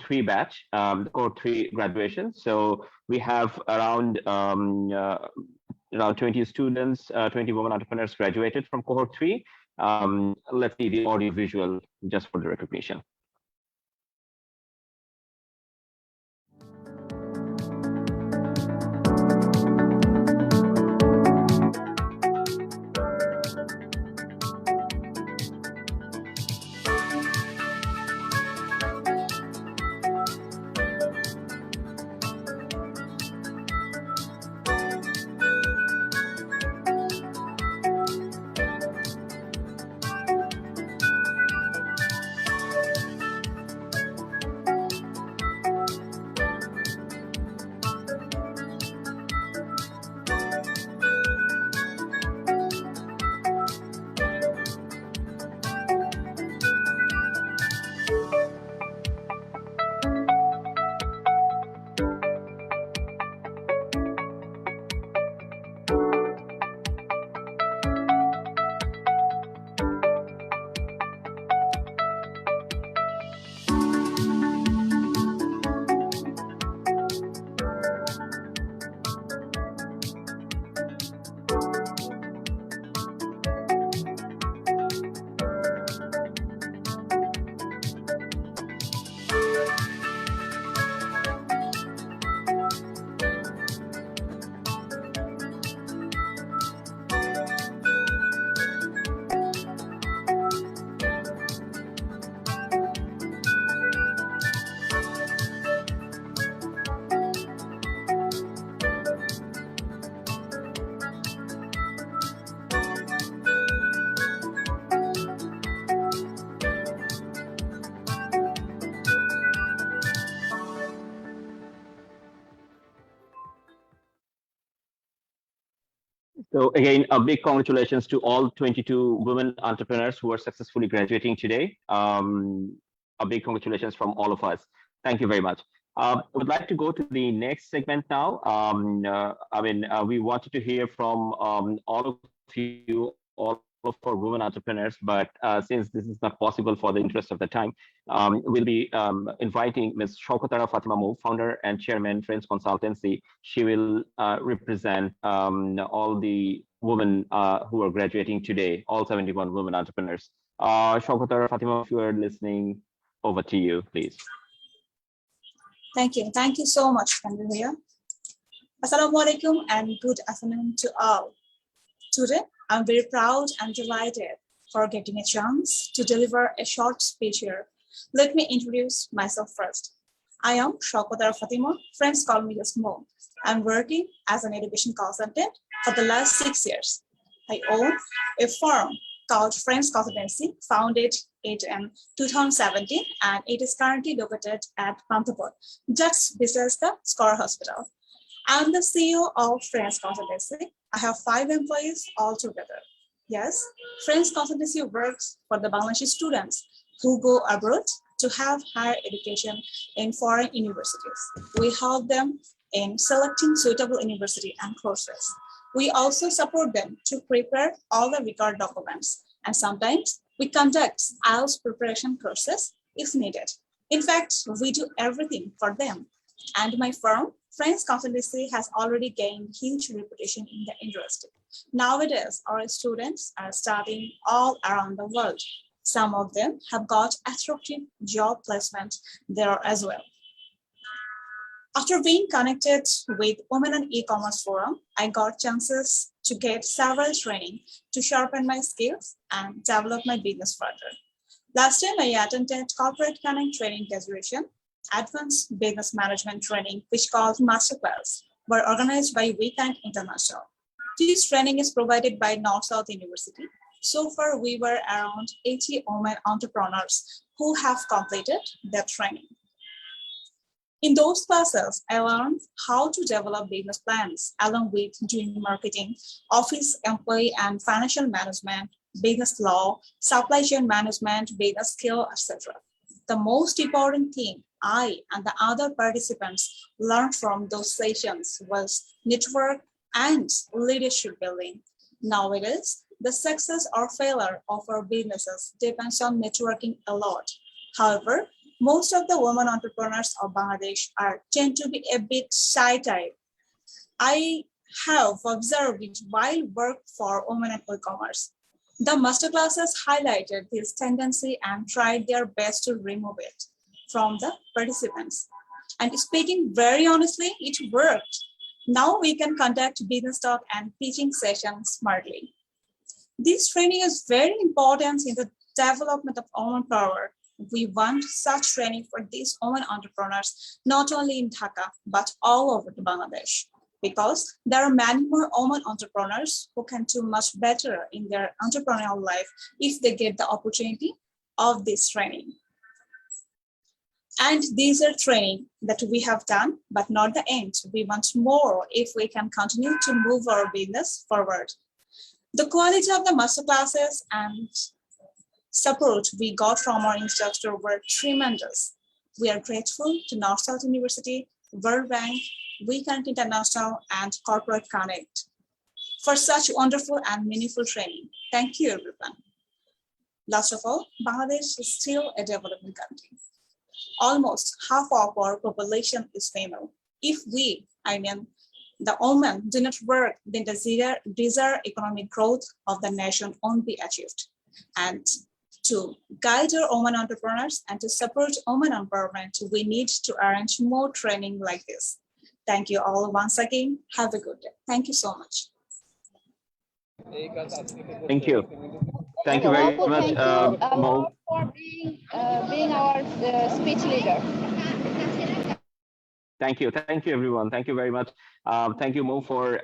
3 batch, the Core 3 graduation. So we have around 20 students, 20 women entrepreneurs graduated from Cohort 3. Let's see the audio visual just for the recognition. So again, a big congratulations to all 22 women entrepreneurs who are successfully graduating today. A big congratulations from all of us. Thank you very much. I would like to go to the next segment now. We wanted to hear from all of you, all for women entrepreneurs, but since this is not possible for the interest of the time, we'll be inviting Ms. Shaukatara Fatima Mo, founder and chairman, Friends Consultancy. She will represent all the women who are graduating today, all 71 women entrepreneurs. Shaukatara Fatima, if you are listening, over to you, please. Thank you. Thank you so much, Kandir. Assalamualaikum and good afternoon to all. Today, I'm very proud and delighted for getting a chance to deliver a short speech here. Let me introduce myself first. I am Shaukatara Fatima. Friends call me just Mo. I'm working as an education consultant for the last 6 years. I own a firm called Friends Consultancy, founded it in 2017, and it is currently located at Pantapur, just beside the Score Hospital. I'm the CEO of Friends Consultancy. I have 5 employees altogether. Yes, Friends Consultancy works for the Bangladeshi students who go abroad to have higher education in foreign universities. We help them in selecting suitable university and courses. We also support them to prepare all the required documents, and sometimes we conduct IELTS preparation courses if needed. In fact, we do everything for them. And my firm, Friends Consultancy, has already gained huge reputation in the industry. Nowadays, our students are studying all around the world. Some of them have got attractive job placement there as well. After being connected with Women in E-Commerce Forum, I got chances to get several training to sharpen my skills and develop my business further. Last time I attended Corporate Connect training graduation, Advanced Business Management training, which called Masterclass, were organized by WEConnect International. This training is provided by North-South University. So far, we were around 80 women entrepreneurs who have completed their training. In those classes, I learned how to develop business plans along with doing marketing, office employee and financial management, business law, supply chain management, business skill, etc. The most important thing I and the other participants learned from those sessions was network and leadership building. Nowadays, the success or failure of our businesses depends on networking a lot. However, most of the women entrepreneurs of Bangladesh tend to be a bit shy type. I have observed it while work for women in e-commerce. The masterclasses highlighted this tendency and tried their best to remove it from the participants. And speaking very honestly, it worked. Now we can conduct business talk and pitching sessions smartly. This training is very important in the development of women power. We want such training for these women entrepreneurs, not only in Dhaka, but all over Bangladesh, because there are many more women entrepreneurs who can do much better in their entrepreneurial life if they get the opportunity of this training. And these are training that we have done, but not the end. We want more if we can continue to move our business forward. The quality of the masterclasses and support we got from our instructor were tremendous. We are grateful to North-South University, World Bank, WEConnect International, and Corporate Connect for such wonderful and meaningful training. Thank you, everyone. Last of all, Bangladesh is still a developing country. Almost half of our population is female. If we, the women, do not work, then the desired economic growth of the nation won't be achieved. And to guide our women entrepreneurs and to support women empowerment, we need to arrange more training like this. Thank you all once again. Have a good day. Thank you so much. Thank you. Thank you very much, Thank you Mo. for being our speech leader. Thank you everyone. Thank you very much. Thank you, Mo, for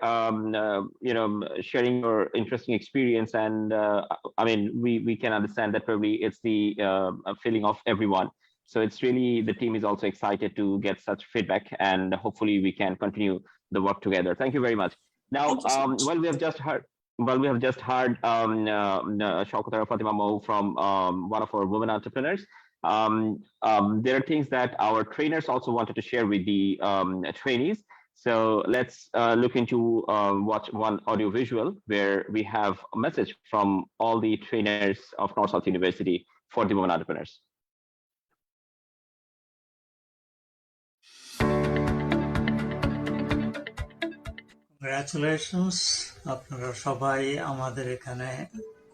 sharing your interesting experience. And I mean, we can understand that probably it's the feeling of everyone. So it's really, the team is also excited to get such feedback, and hopefully we can continue the work together. Thank you very much. Now, well, we have just heard Shaukatara Fatima Mo from one of our women entrepreneurs. There are things that our trainers also wanted to share with the trainees. So let's look into watch one audio visual where we have a message from all the trainers of North South University for the women entrepreneurs. Congratulations, আপনারা সবাই আমাদের এখানে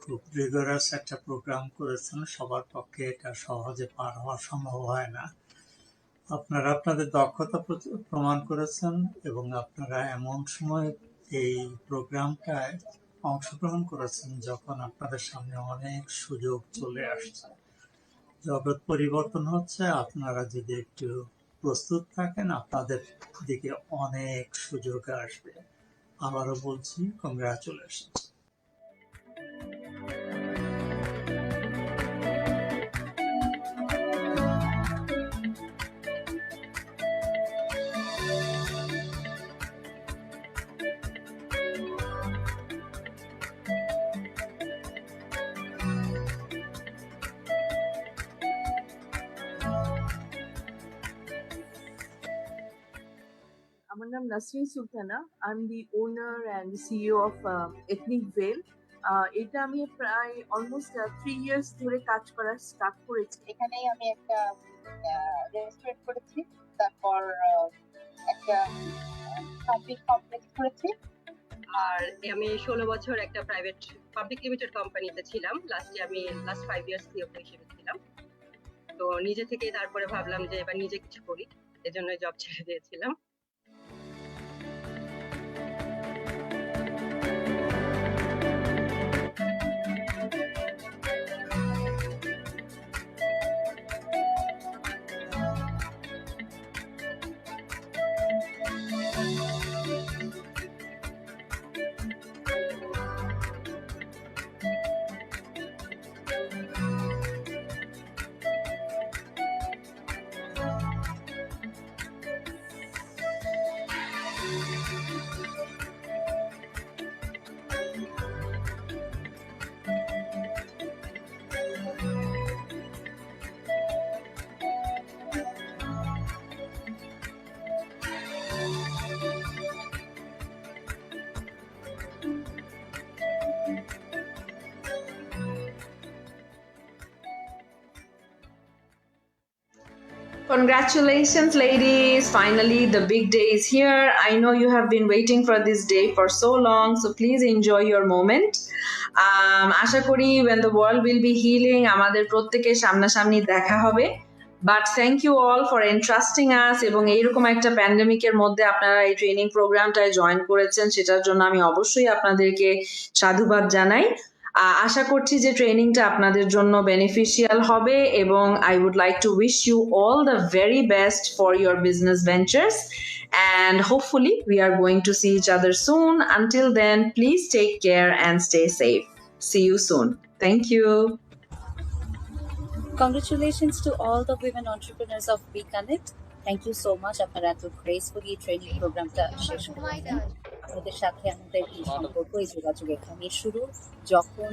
খুব rigorous একটা programme করেছেন। সবার পক্ষে এটা সহজে পার হওয়া সম্ভব হয় না। আপনারা আপনাদের দক্ষতা প্রমাণ করেছেন এবং আপনারা এমন সময় এই প্রোগ্রামটায় অংশগ্রহণ করেছেন যখন আপনাদের সামনে অনেক সুযোগ চলে আসছে। জগৎ পরিবর্তন হচ্ছে, আপনারা যদি একটু প্রস্তুত থাকেন আপনাদের দিকে অনেক সুযোগ আসবে। আবারও বলছি, কংগ্রাচুলেশন। আমার নাম Nasrin Sultana. I'm the owner and CEO of Ethnic Veil. এটা আমি প্রায় অলমোস্ট 3 years ধরে কাজ করা স্টার্ট করেছি। এখানেই আমি একটা রেস্টুরেন্ট করেছি, তারপর একটা শপিং কমপ্লেক্স করেছি, আর আমি 16 বছর একটা প্রাইভেট পাবলিক লিমিটেড কোম্পানিতে ছিলাম। আমি লাস্ট 5 ইয়ার্স সিইও হিসেবে ছিলাম। তো নিজে থেকে তারপরে ভাবলাম যে এবার নিজে কিছু করি, এজন্য জব ছেড়ে দিয়েছিলাম। Congratulations, ladies. Finally, the big day is here. I know you have been waiting for this day for so long, so please enjoy your moment. আশা করি when the world will be healing, আমাদের প্রত্যেকের সামনাসামনি দেখা হবে। But thank you all for entrusting us এবং এইরকম একটা প্যান্ডেমিকের মধ্যে আপনারা এই ট্রেনিং প্রোগ্রামটায় জয়েন করেছেন, সেটার জন্য আমি অবশ্যই আপনাদেরকে সাধুবাদ জানাই। আশা করছি যে ট্রেনিংটা আপনাদের জন্য বেনিফিশিয়াল হবে এবং I would like to wish you all the very best for your business ventures and hopefully we are going to see each other soon. Until then, please take care and stay safe. See you soon. Thank you. Congratulations to all the women entrepreneurs of WEConnect. Thank you so much. আপনারা এত gracefully training প্রোগ্রামটা শেষ করেছেন। আপনাদের সাথে আমাদের এই সম্পর্ক, এই যোগাযোগ এখানে শুরু। যখন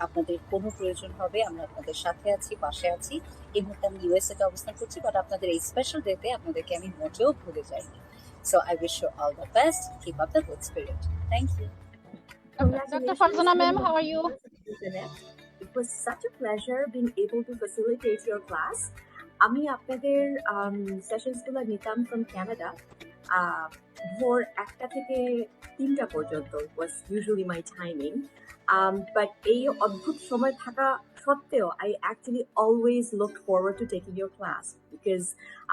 আপনাদের কোনো প্রয়োজন হবে আমরা আপনাদের সাথে আছি, পাশে আছি। এই মুহূর্তে আমি ইউএসএতে অবস্থান করছি, বাট আপনাদের এই স্পেশাল ডেতে আপনাদেরকে আমি মোটেও ভুলে যাইনি। So I wish you all the best. Keep up the good spirit. Thank you. Dr. Farzana ma'am, how are you? It was such a pleasure being able to facilitate your class. আমি আপনাদের সেশনসগুলো নিতাম from Canada. ভোর 1টা থেকে 3টা পর্যন্ত was usually my timing. But এই অদ্ভুত সময় থাকা সত্ত্বেও I actually always looked forward to taking your class because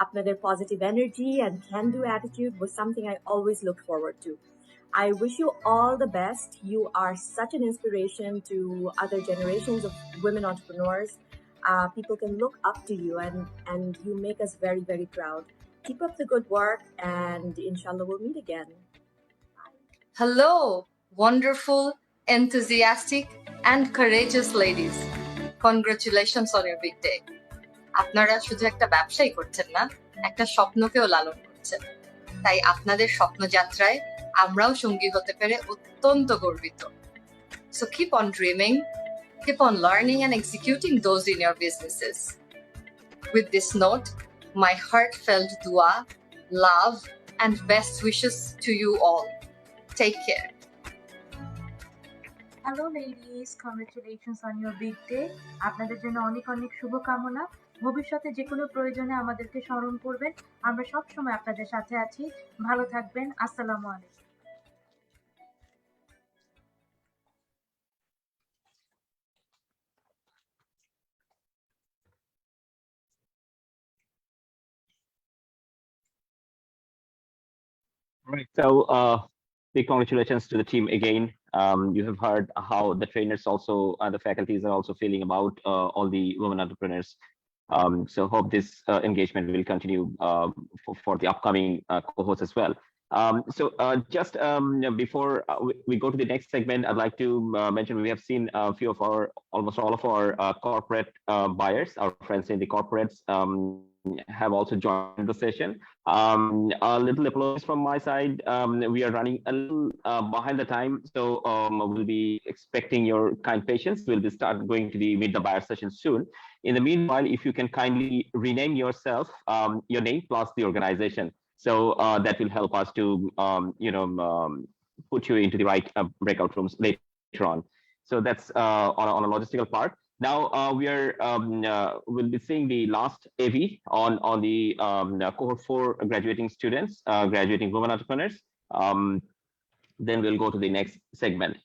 আপনাদের positive energy and can-do attitude was something I always looked forward to. I wish you all the best. You are such an inspiration to other generations of women entrepreneurs. People can look up to you and you make us very, very proud. Keep up the good work and inshallah we'll meet again. Hello, wonderful, enthusiastic and courageous ladies. Congratulations on your big day. আপনারা শুধু একটা ব্যবসাই করছেন না, একটা স্বপ্নকেও লালন করছেন। তাই আপনাদের স্বপ্নযাত্রায় আমরাও সঙ্গী হতে পেরে অত্যন্ত গর্বিত। So keep on dreaming, keep on learning and executing those in your businesses. With this note, my heartfelt dua, love and best wishes to you all. Take care. Hello ladies, congratulations on your big day. আপনাদের জন্য অনেক অনেক শুভকামনা। ভবিষ্যতে যে কোনো প্রয়োজনে আমাদেরকে স্মরণ করবেন, আমরা সব সময় আপনাদের সাথে আছি। ভালো থাকবেন। আসসালামু আলাইকুম। Right. So, big congratulations to the team again. You have heard how the trainers also, the faculties are also feeling about all the women entrepreneurs. So hope this engagement will continue for the upcoming cohorts as well. Just before we go to the next segment, I'd like to mention we have seen a few of almost all of our corporate buyers, our friends in the corporates, have also joined the session. A little applause from my side. We are running a little behind the time, so we'll be expecting your kind patience. We'll be going to the Meet the Buyer session soon. In the meanwhile, if you can kindly rename yourself, your name plus the organization, so that will help us to put you into the right breakout rooms later on. So that's on a logistical part. Now we'll be seeing the last AV on the cohort 4 graduating students, graduating women entrepreneurs. Then we'll go to the next segment.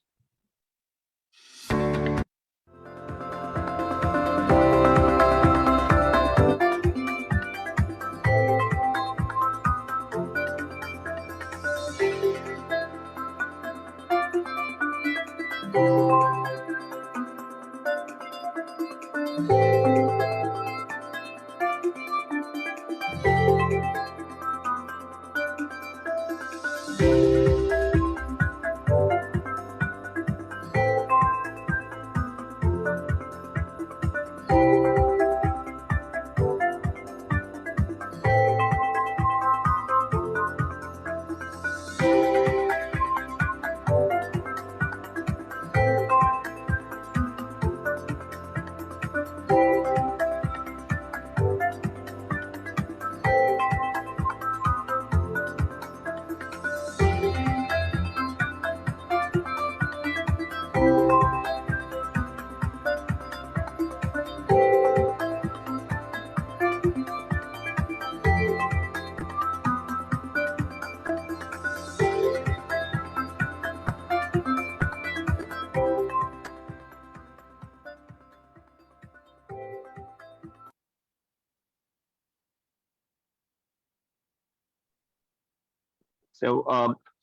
So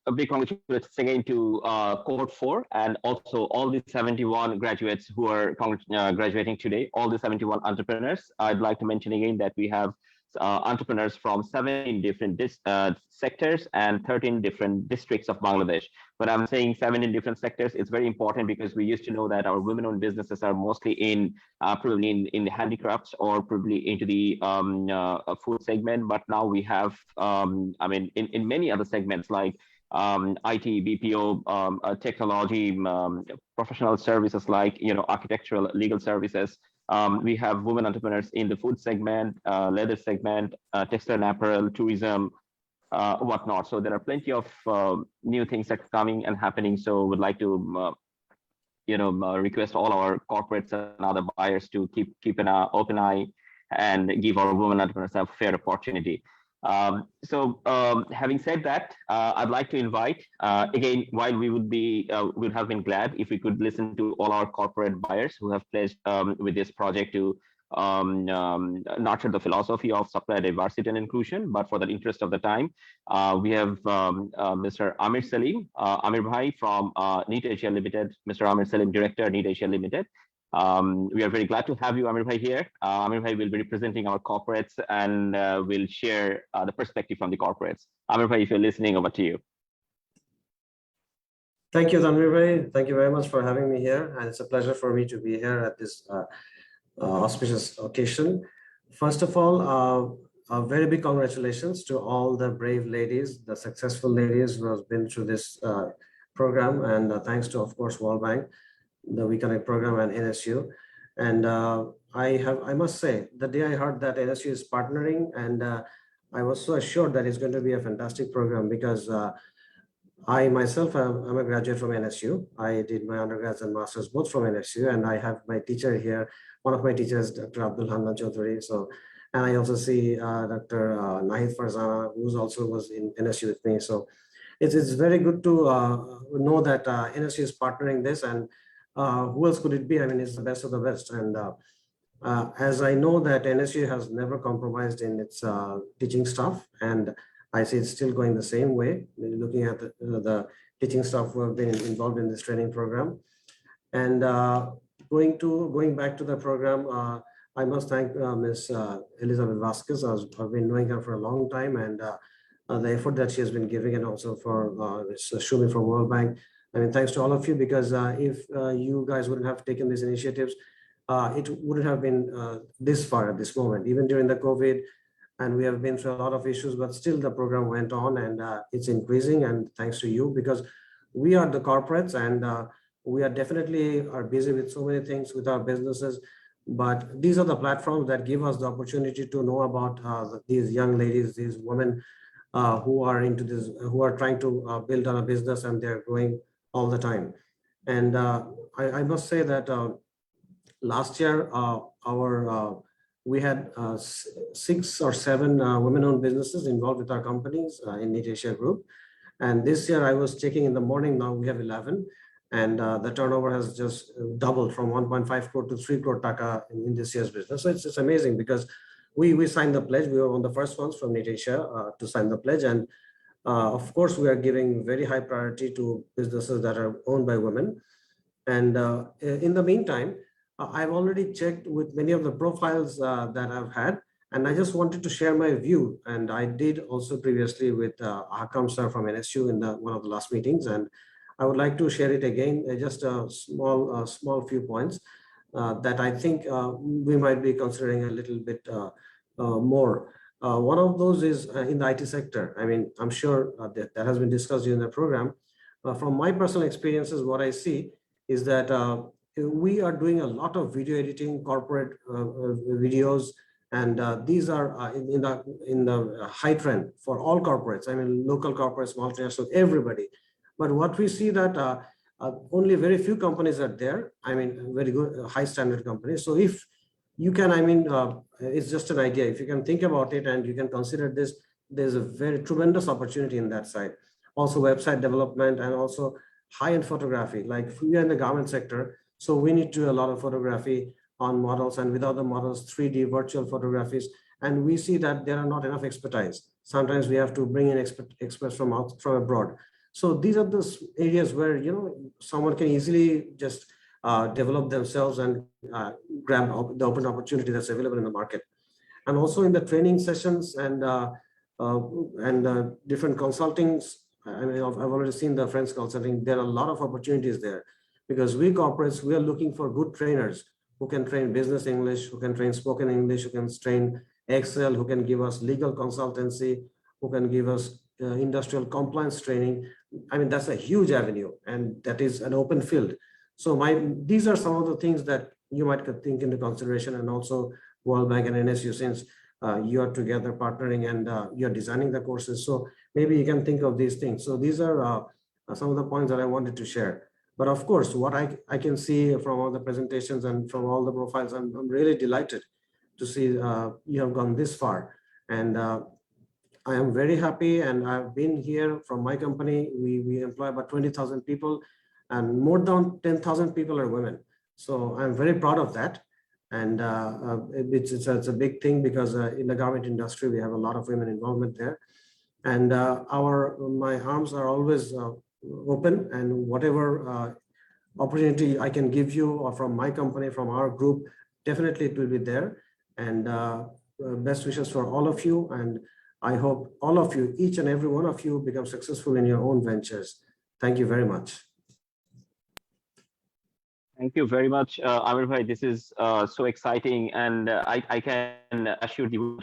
a big congratulations again to cohort 4 and also all the 71 graduates who are graduating today, all the 71 entrepreneurs. I'd like to mention again that we have entrepreneurs from 17 different sectors and 13 different districts of Bangladesh. But I'm saying 17 different sectors. It's very important because we used to know that our women-owned businesses are mostly in probably in the handicrafts or probably into the food segment. But now we have, I mean, in many other segments like IT, BPO, technology, professional services like architectural, legal services. We have women entrepreneurs in the food segment, leather segment, textile and apparel, tourism, whatnot. So there are plenty of new things that are coming and happening. So we'd like to, request all our corporates and other buyers to keep an open eye and give our women entrepreneurs a fair opportunity. Having said that, I'd like to invite again, while we would have been glad if we could listen to all our corporate buyers who have pledged with this project to nurture the philosophy of supplier diversity and inclusion. But for the interest of the time, we have Mr. Amir Salim, Amir Bhai from NEET Asia Limited, Mr. Amir Salim, Director, NEET Asia Limited. We are very glad to have you, Amir Bhai, here. Amir Bhai will be representing our corporates and will share the perspective from the corporates. Amir Bhai, if you're listening, over to you. Thank you, Tanvir Bhai. Thank you very much for having me here. And it's a pleasure for me to be here at this auspicious occasion. First of all, a very big congratulations to all the brave ladies, the successful ladies who have been through this program. And thanks to, of course, World Bank, the WEConnect program and NSU. And I must say, the day I heard that NSU is partnering and I was so assured that it's going to be a fantastic program because I myself am a graduate from NSU. I did my undergrads and masters both from NSU, and I have my teacher here. One of my teachers, Dr. Abdul Hanna Chaudhary. So, and I also see Dr. Nahid Farzana, who's also was in NSU with me. So, it's very good to know that NSU is partnering this, and who else could it be? I mean, it's the best of the best. And as I know that NSU has never compromised in its teaching staff, and I see it's still going the same way, looking at the teaching staff who have been involved in this training program. And going back to the program, I must thank Ms. Elizabeth Vasquez. I've been knowing her for a long time, and the effort that she has been giving, and also for Ms. Shumi from World Bank. I mean, thanks to all of you, because if you guys wouldn't have taken these initiatives, it wouldn't have been this far at this moment, even during the COVID. And we have been through a lot of issues, but still the program went on, and it's increasing. And thanks to you, because we are the corporates, and we are definitely are busy with so many things with our businesses. But these are the platforms that give us the opportunity to know about these young ladies, these women who are into this, who are trying to build on a business, and they're growing all the time. And I must say that last year, we had 6 or 7 women-owned businesses involved with our companies in NEET Asia Group. And this year I was checking in the morning, now we have 11. And the turnover has just doubled from 1.5 crore to 3 crore taka in this year's business. So it's amazing, because we signed the pledge. We were one of the first ones from NEET Asia to sign the pledge. And of course, we are giving very high priority to businesses that are owned by women. And in the meantime, I've already checked with many of the profiles that I've had, and I just wanted to share my view. And I did also previously with Hakam sir from NSU in one of the last meetings, and I would like to share it again, just a small few points that I think we might be considering a little bit more. One of those is in the IT sector. I mean, I'm sure that has been discussed during the program. From my personal experiences, what I see is that we are doing a lot of video editing, corporate videos, and these are in the high trend for all corporates. I mean, local corporates, multinational, everybody. But what we see that only very few companies are there. I mean, very good, high standard companies. So if you can, I mean, it's just an idea. If you can think about it and you can consider this, there's a very tremendous opportunity in that side. Also website development, and also high-end photography. Like we are in the garment sector, so we need to do a lot of photography on models, and without the models, 3D virtual photographies. And we see that there are not enough expertise. Sometimes we have to bring in experts from abroad. So these are the areas where, you know, someone can easily just develop themselves and grab the open opportunity that's available in the market. And also in the training sessions and different consultings. I mean, I've already seen the Friends Consulting. There are a lot of opportunities there, because we corporates, we are looking for good trainers who can train business English, who can train spoken English, who can train Excel, who can give us legal consultancy, who can give us industrial compliance training. I mean, that's a huge avenue, and that is an open field. So these are some of the things that you might think into consideration, and also World Bank and NSU, since you are together partnering and you're designing the courses. So maybe you can think of these things. So these are some of the points that I wanted to share. But of course, what I can see from all the presentations and from all the profiles, I'm really delighted to see you have gone this far. And I am very happy, and I've been here from my company. We employ about 20,000 people, and more than 10,000 people are women. So I'm very proud of that. And it's a big thing, because in the garment industry, we have a lot of women involvement there. And my arms are always open, and whatever opportunity I can give you, or from my company, from our group, definitely it will be there. And best wishes for all of you. And I hope all of you, each and every one of you, become successful in your own ventures. Thank you very much. Thank you very much, Amir Bhai. This is so exciting, and I can assure you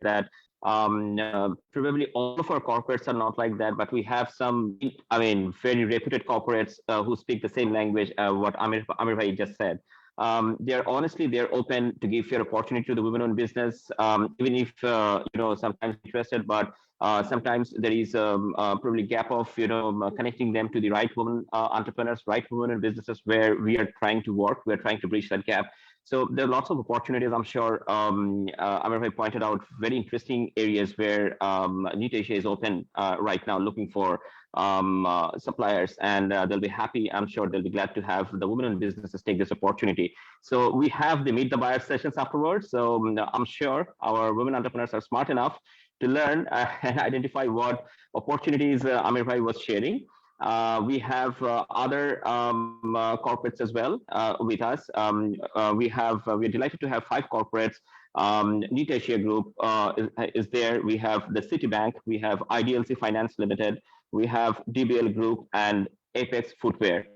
that probably all of our corporates are not like that, but we have some, I mean, very reputed corporates who speak the same language, what Amir Bhai just said. they're open to give fair opportunity to the women-owned business, even if sometimes interested, but sometimes there is probably gap of connecting them to the right women entrepreneurs, right women and businesses where we are trying to work. We're trying to bridge that gap. So there are lots of opportunities. I'm sure Amir Bhai pointed out very interesting areas where Neat Asia is open right now, looking for suppliers, and they'll be happy. I'm sure they'll be glad to have the women and businesses take this opportunity. So we have the Meet the Buyer sessions afterwards. So I'm sure our women entrepreneurs are smart enough to learn and identify what opportunities Amir Bhai was sharing. We have other corporates as well with us. We're delighted to have 5 corporates. Neat Asia Group is there. We have the Citibank. We have IDLC Finance Limited. We have DBL Group and Apex Footwear.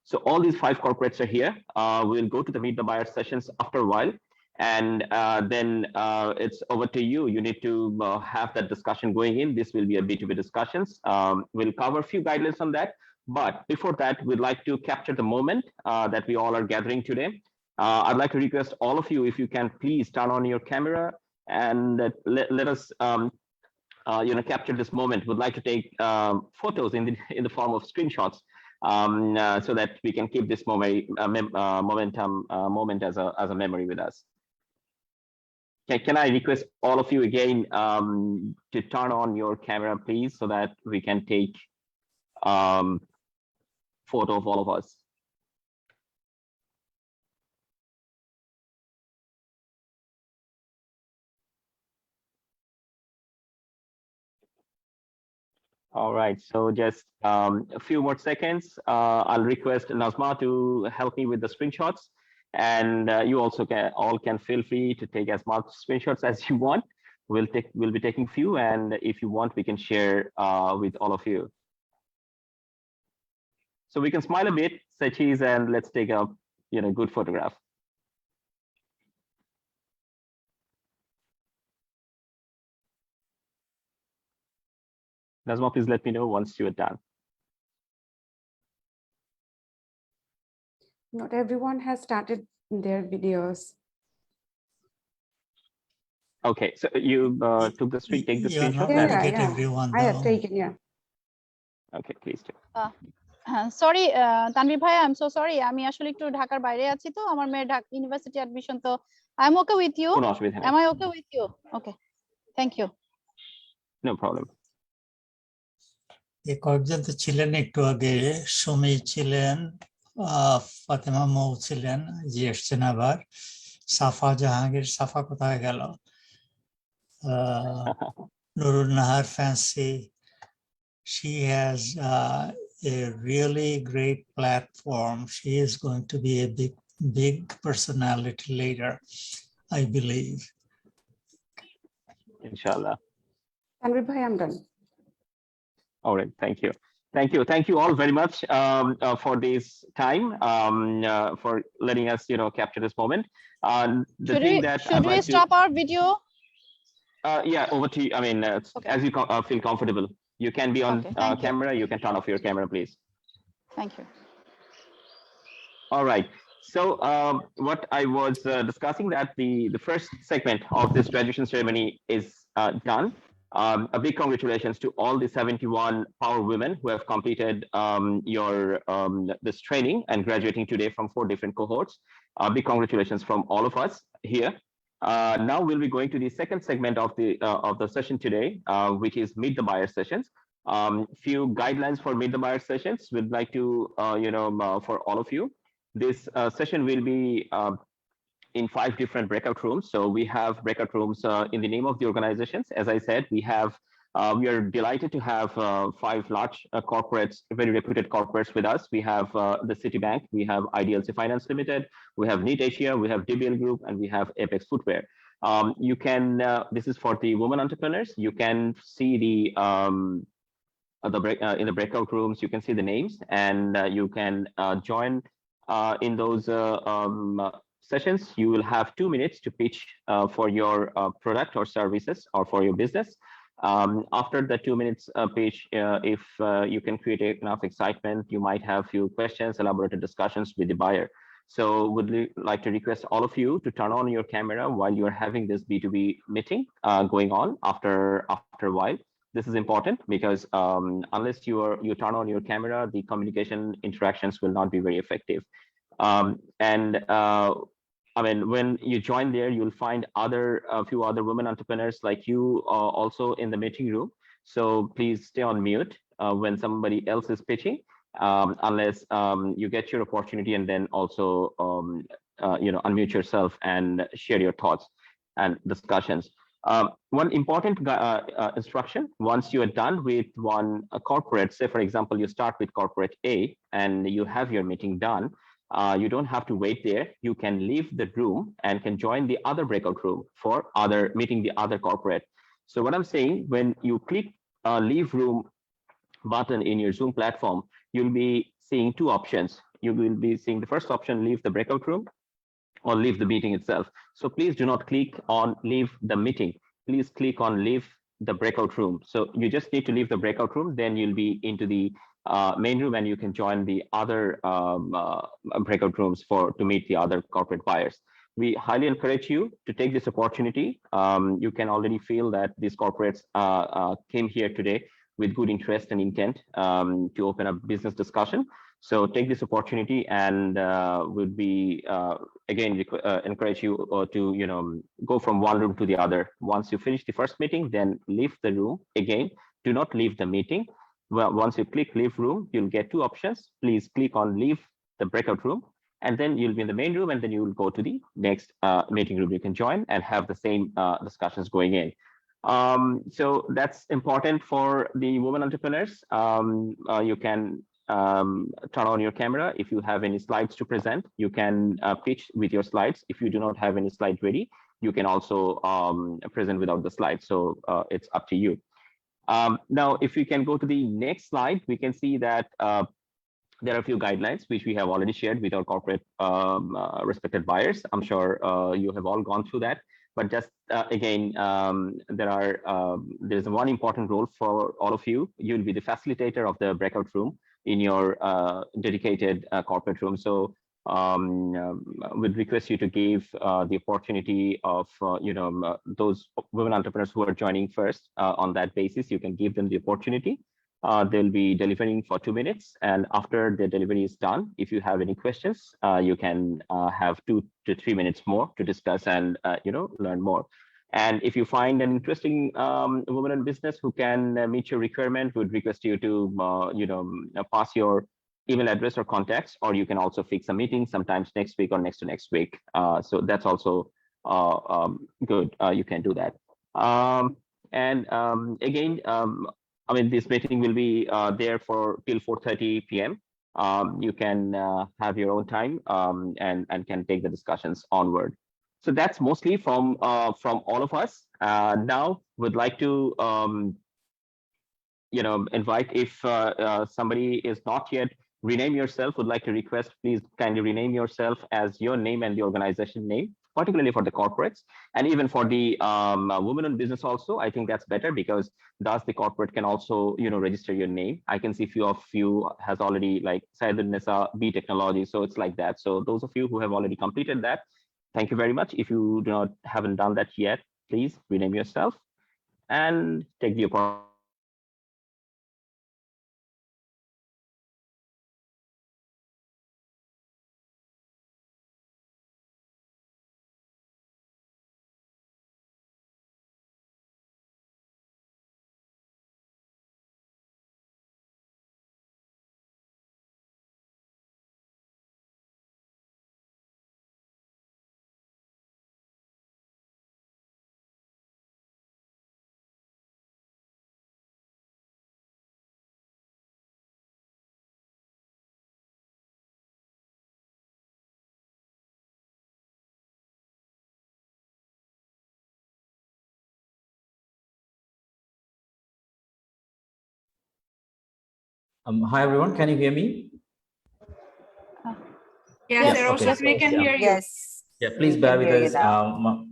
So all these 5 corporates are here. We'll go to the Meet the Buyer sessions after a while. And then it's over to you. You need to have that discussion going in. This will be a B2B discussions. We'll cover a few guidelines on that. But before that, we'd like to capture the moment that we all are gathering today. I'd like to request all of you, if you can please turn on your camera and let us capture this moment. We'd like to take photos in the form of screenshots so that we can keep this moment as a memory with us. Can I request all of you again to turn on your camera, please, so that we can take photo of all of us. All right, so just a few more seconds. I'll request Nazma to help me with the screenshots. And you also can feel free to take as much screenshots as you want. We'll be taking few, and if you want, we can share with all of you. So we can smile a bit, say cheese, and let's take a good photograph. Nazma, please let me know once you are done. Not everyone has started their videos. Okay, so you took the screen, take the screenshot. Everyone, I have taken, yeah. Okay, please do. Sorry Tanvir ভাই, I am so sorry, আমি আসলে একটু ঢাকার বাইরে আছি, তো আমার মেয়ের ঢাকা ইউনিভার্সিটি অ্যাডমিশন, তো I am okay with you. কোনো অসুবিধা নেই। Am I okay with you? Okay, thank you. No problem. কয়েকজন তো ছিলেন একটু আগে, সুমি ছিলেন, ফাতেমা মৌ ছিলেন, জি এসছেন আবার, সাফা জাহাঙ্গীর, সাফা কোথায় গেল, Nurun Nahar fancy, she has a really great platform. She is going to be a big personality later, I believe. Inshallah. Tanvir bhai, I'm done. All right, thank you all very much for this time, for letting us capture this moment. Should we stop our video? Yeah, over to you. I mean, okay. As you feel comfortable, you can be on camera. You can turn off your camera, please. Thank you. All right. So what I was discussing, that the first segment of this graduation ceremony is done. A big congratulations to all the 71 power women who have completed this training and graduating today from 4 different cohorts. Big congratulations from all of us here. Now we'll be going to the second segment of the session today, which is Meet the Buyer sessions. Few guidelines for Meet the Buyer sessions. We'd like to for all of you. This session will be in 5 different breakout rooms. So we have breakout rooms in the name of the organizations. As I said, we are delighted to have 5 large corporates, very reputed corporates with us. We have the Citibank, we have IDLC Finance Limited, we have Neat Asia, we have DBL Group, and we have Apex Footwear. You can, this is for the women entrepreneurs. You can see in the breakout rooms, you can see the names, and you can join in those sessions. You will have 2 minutes to pitch for your product or services or for your business. After the 2 minutes pitch, if you can create enough excitement, you might have few questions, elaborated discussions with the buyer. So would like to request all of you to turn on your camera while you're having this B2B meeting going on after a while. This is important because unless you turn on your camera, the communication interactions will not be very effective. I mean, when you join there, you'll find a few other women entrepreneurs like you also in the meeting room. So please stay on mute when somebody else is pitching, unless you get your opportunity, and then also unmute yourself and share your thoughts and discussions. One important instruction: once you are done with one corporate, say for example, you start with corporate A and you have your meeting done. You don't have to wait there. You can leave the room and can join the other breakout room for meeting the other corporate. So what I'm saying, when you click leave room button in your Zoom platform, you'll be seeing two options. You will be seeing the first option, leave the breakout room, or leave the meeting itself. So please do not click on leave the meeting. Please click on leave the breakout room. So you just need to leave the breakout room, then you'll be into the main room and you can join the other breakout rooms to meet the other corporate buyers. We highly encourage you to take this opportunity. You can already feel that these corporates came here today with good interest and intent to open a business discussion. So take this opportunity, and would be again encourage you to go from one room to the other. Once you finish the first meeting, then leave the room again. Do not leave the meeting. Well, once you click leave room, you'll get two options. Please click on leave the breakout room, and then you'll be in the main room, and then you will go to the next meeting room you can join and have the same discussions going in. So that's important for the women entrepreneurs. You can turn on your camera. If you have any slides to present, you can pitch with your slides. If you do not have any slide ready, you can also present without the slides. So it's up to you. Now, if we can go to the next slide, we can see that there are a few guidelines which we have already shared with our corporate respected buyers. I'm sure you have all gone through that. But just again, there's one important role for all of you. You'll be the facilitator of the breakout room in your dedicated corporate room. So would request you to give the opportunity of those women entrepreneurs who are joining first on that basis. You can give them the opportunity. They'll be delivering for 2 minutes, and after the delivery is done, if you have any questions, you can have 2 to 3 minutes more to discuss and learn more. And if you find an interesting woman in business who can meet your requirement, would request you to pass your email address or contacts, or you can also fix a meeting sometimes next week or next to next week. So that's also good. You can do that. Again, I mean, this meeting will be there for till 4:30 p.m. You can have your own time and can take the discussions onward. So that's mostly from all of us. Now, would like to invite, if somebody is not yet rename yourself, would like to request, please kindly rename yourself as your name and the organization name, particularly for the corporates, and even for the women in business also. I think that's better, because thus the corporate can also register your name. I can see few of you has already, like Saidul Nisa, B Technology, so it's like that. So those of you who have already completed that, thank you very much. If you haven't done that yet, please rename yourself and take the opportunity. Hi everyone, can you hear me? Yes, Okay. we can hear you. Yes. Yeah, please We bear can with hear you us. now.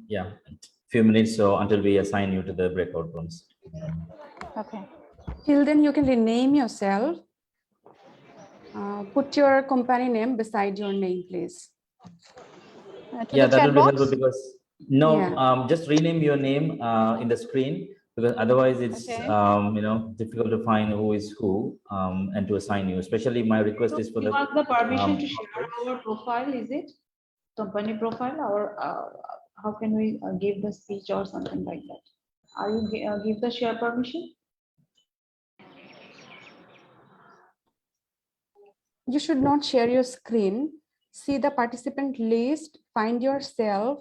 Few minutes so until we assign you to the breakout rooms. Okay. Till then, you can rename yourself. Put your company name beside your name, please. To Yeah, the that chat will be box? helpful because no, Yeah. just rename your name in the screen, because otherwise it's Okay. difficult to find who is who and to assign you. Especially my request is for You the want the permission to share corporates. our profile, is it? Company profile, or how can we give the speech or something like that? Are you give the share permission? You should not share your screen. See the participant list, find yourself.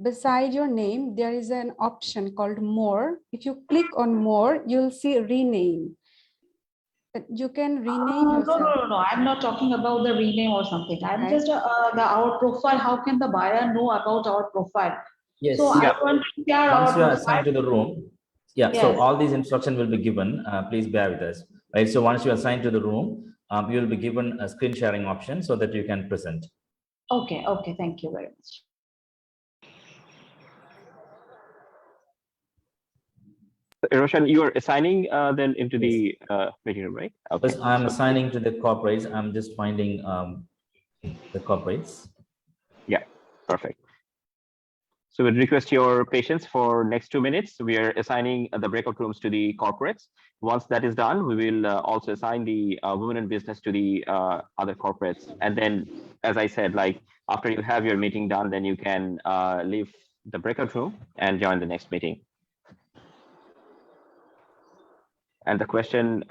Beside your name, there is an option called More. If you click on More, you'll see Rename. You can rename yourself. No. I'm not talking about the rename or something. I'm Okay. just our profile. How can the buyer know about our profile? Yes. So I want to share our Once you are profile. assigned to the room, yeah. So Yes. all these instructions will be given. Please bear with us, right? So once you are assigned to the room, you will be given a screen sharing option so that you can present. Okay. Okay. Thank you very much. Roshan, you are assigning then into the meeting room, right? Okay. Because I'm assigning to the corporates. I'm just finding the corporates. Yeah, perfect. So we'd request your patience for next 2 minutes. We are assigning the breakout rooms to the corporates. Once that is done, we will also assign the women in business to the other corporates. And then, as I said, like after you have your meeting done, then you can leave the breakout room and join the next meeting. And the question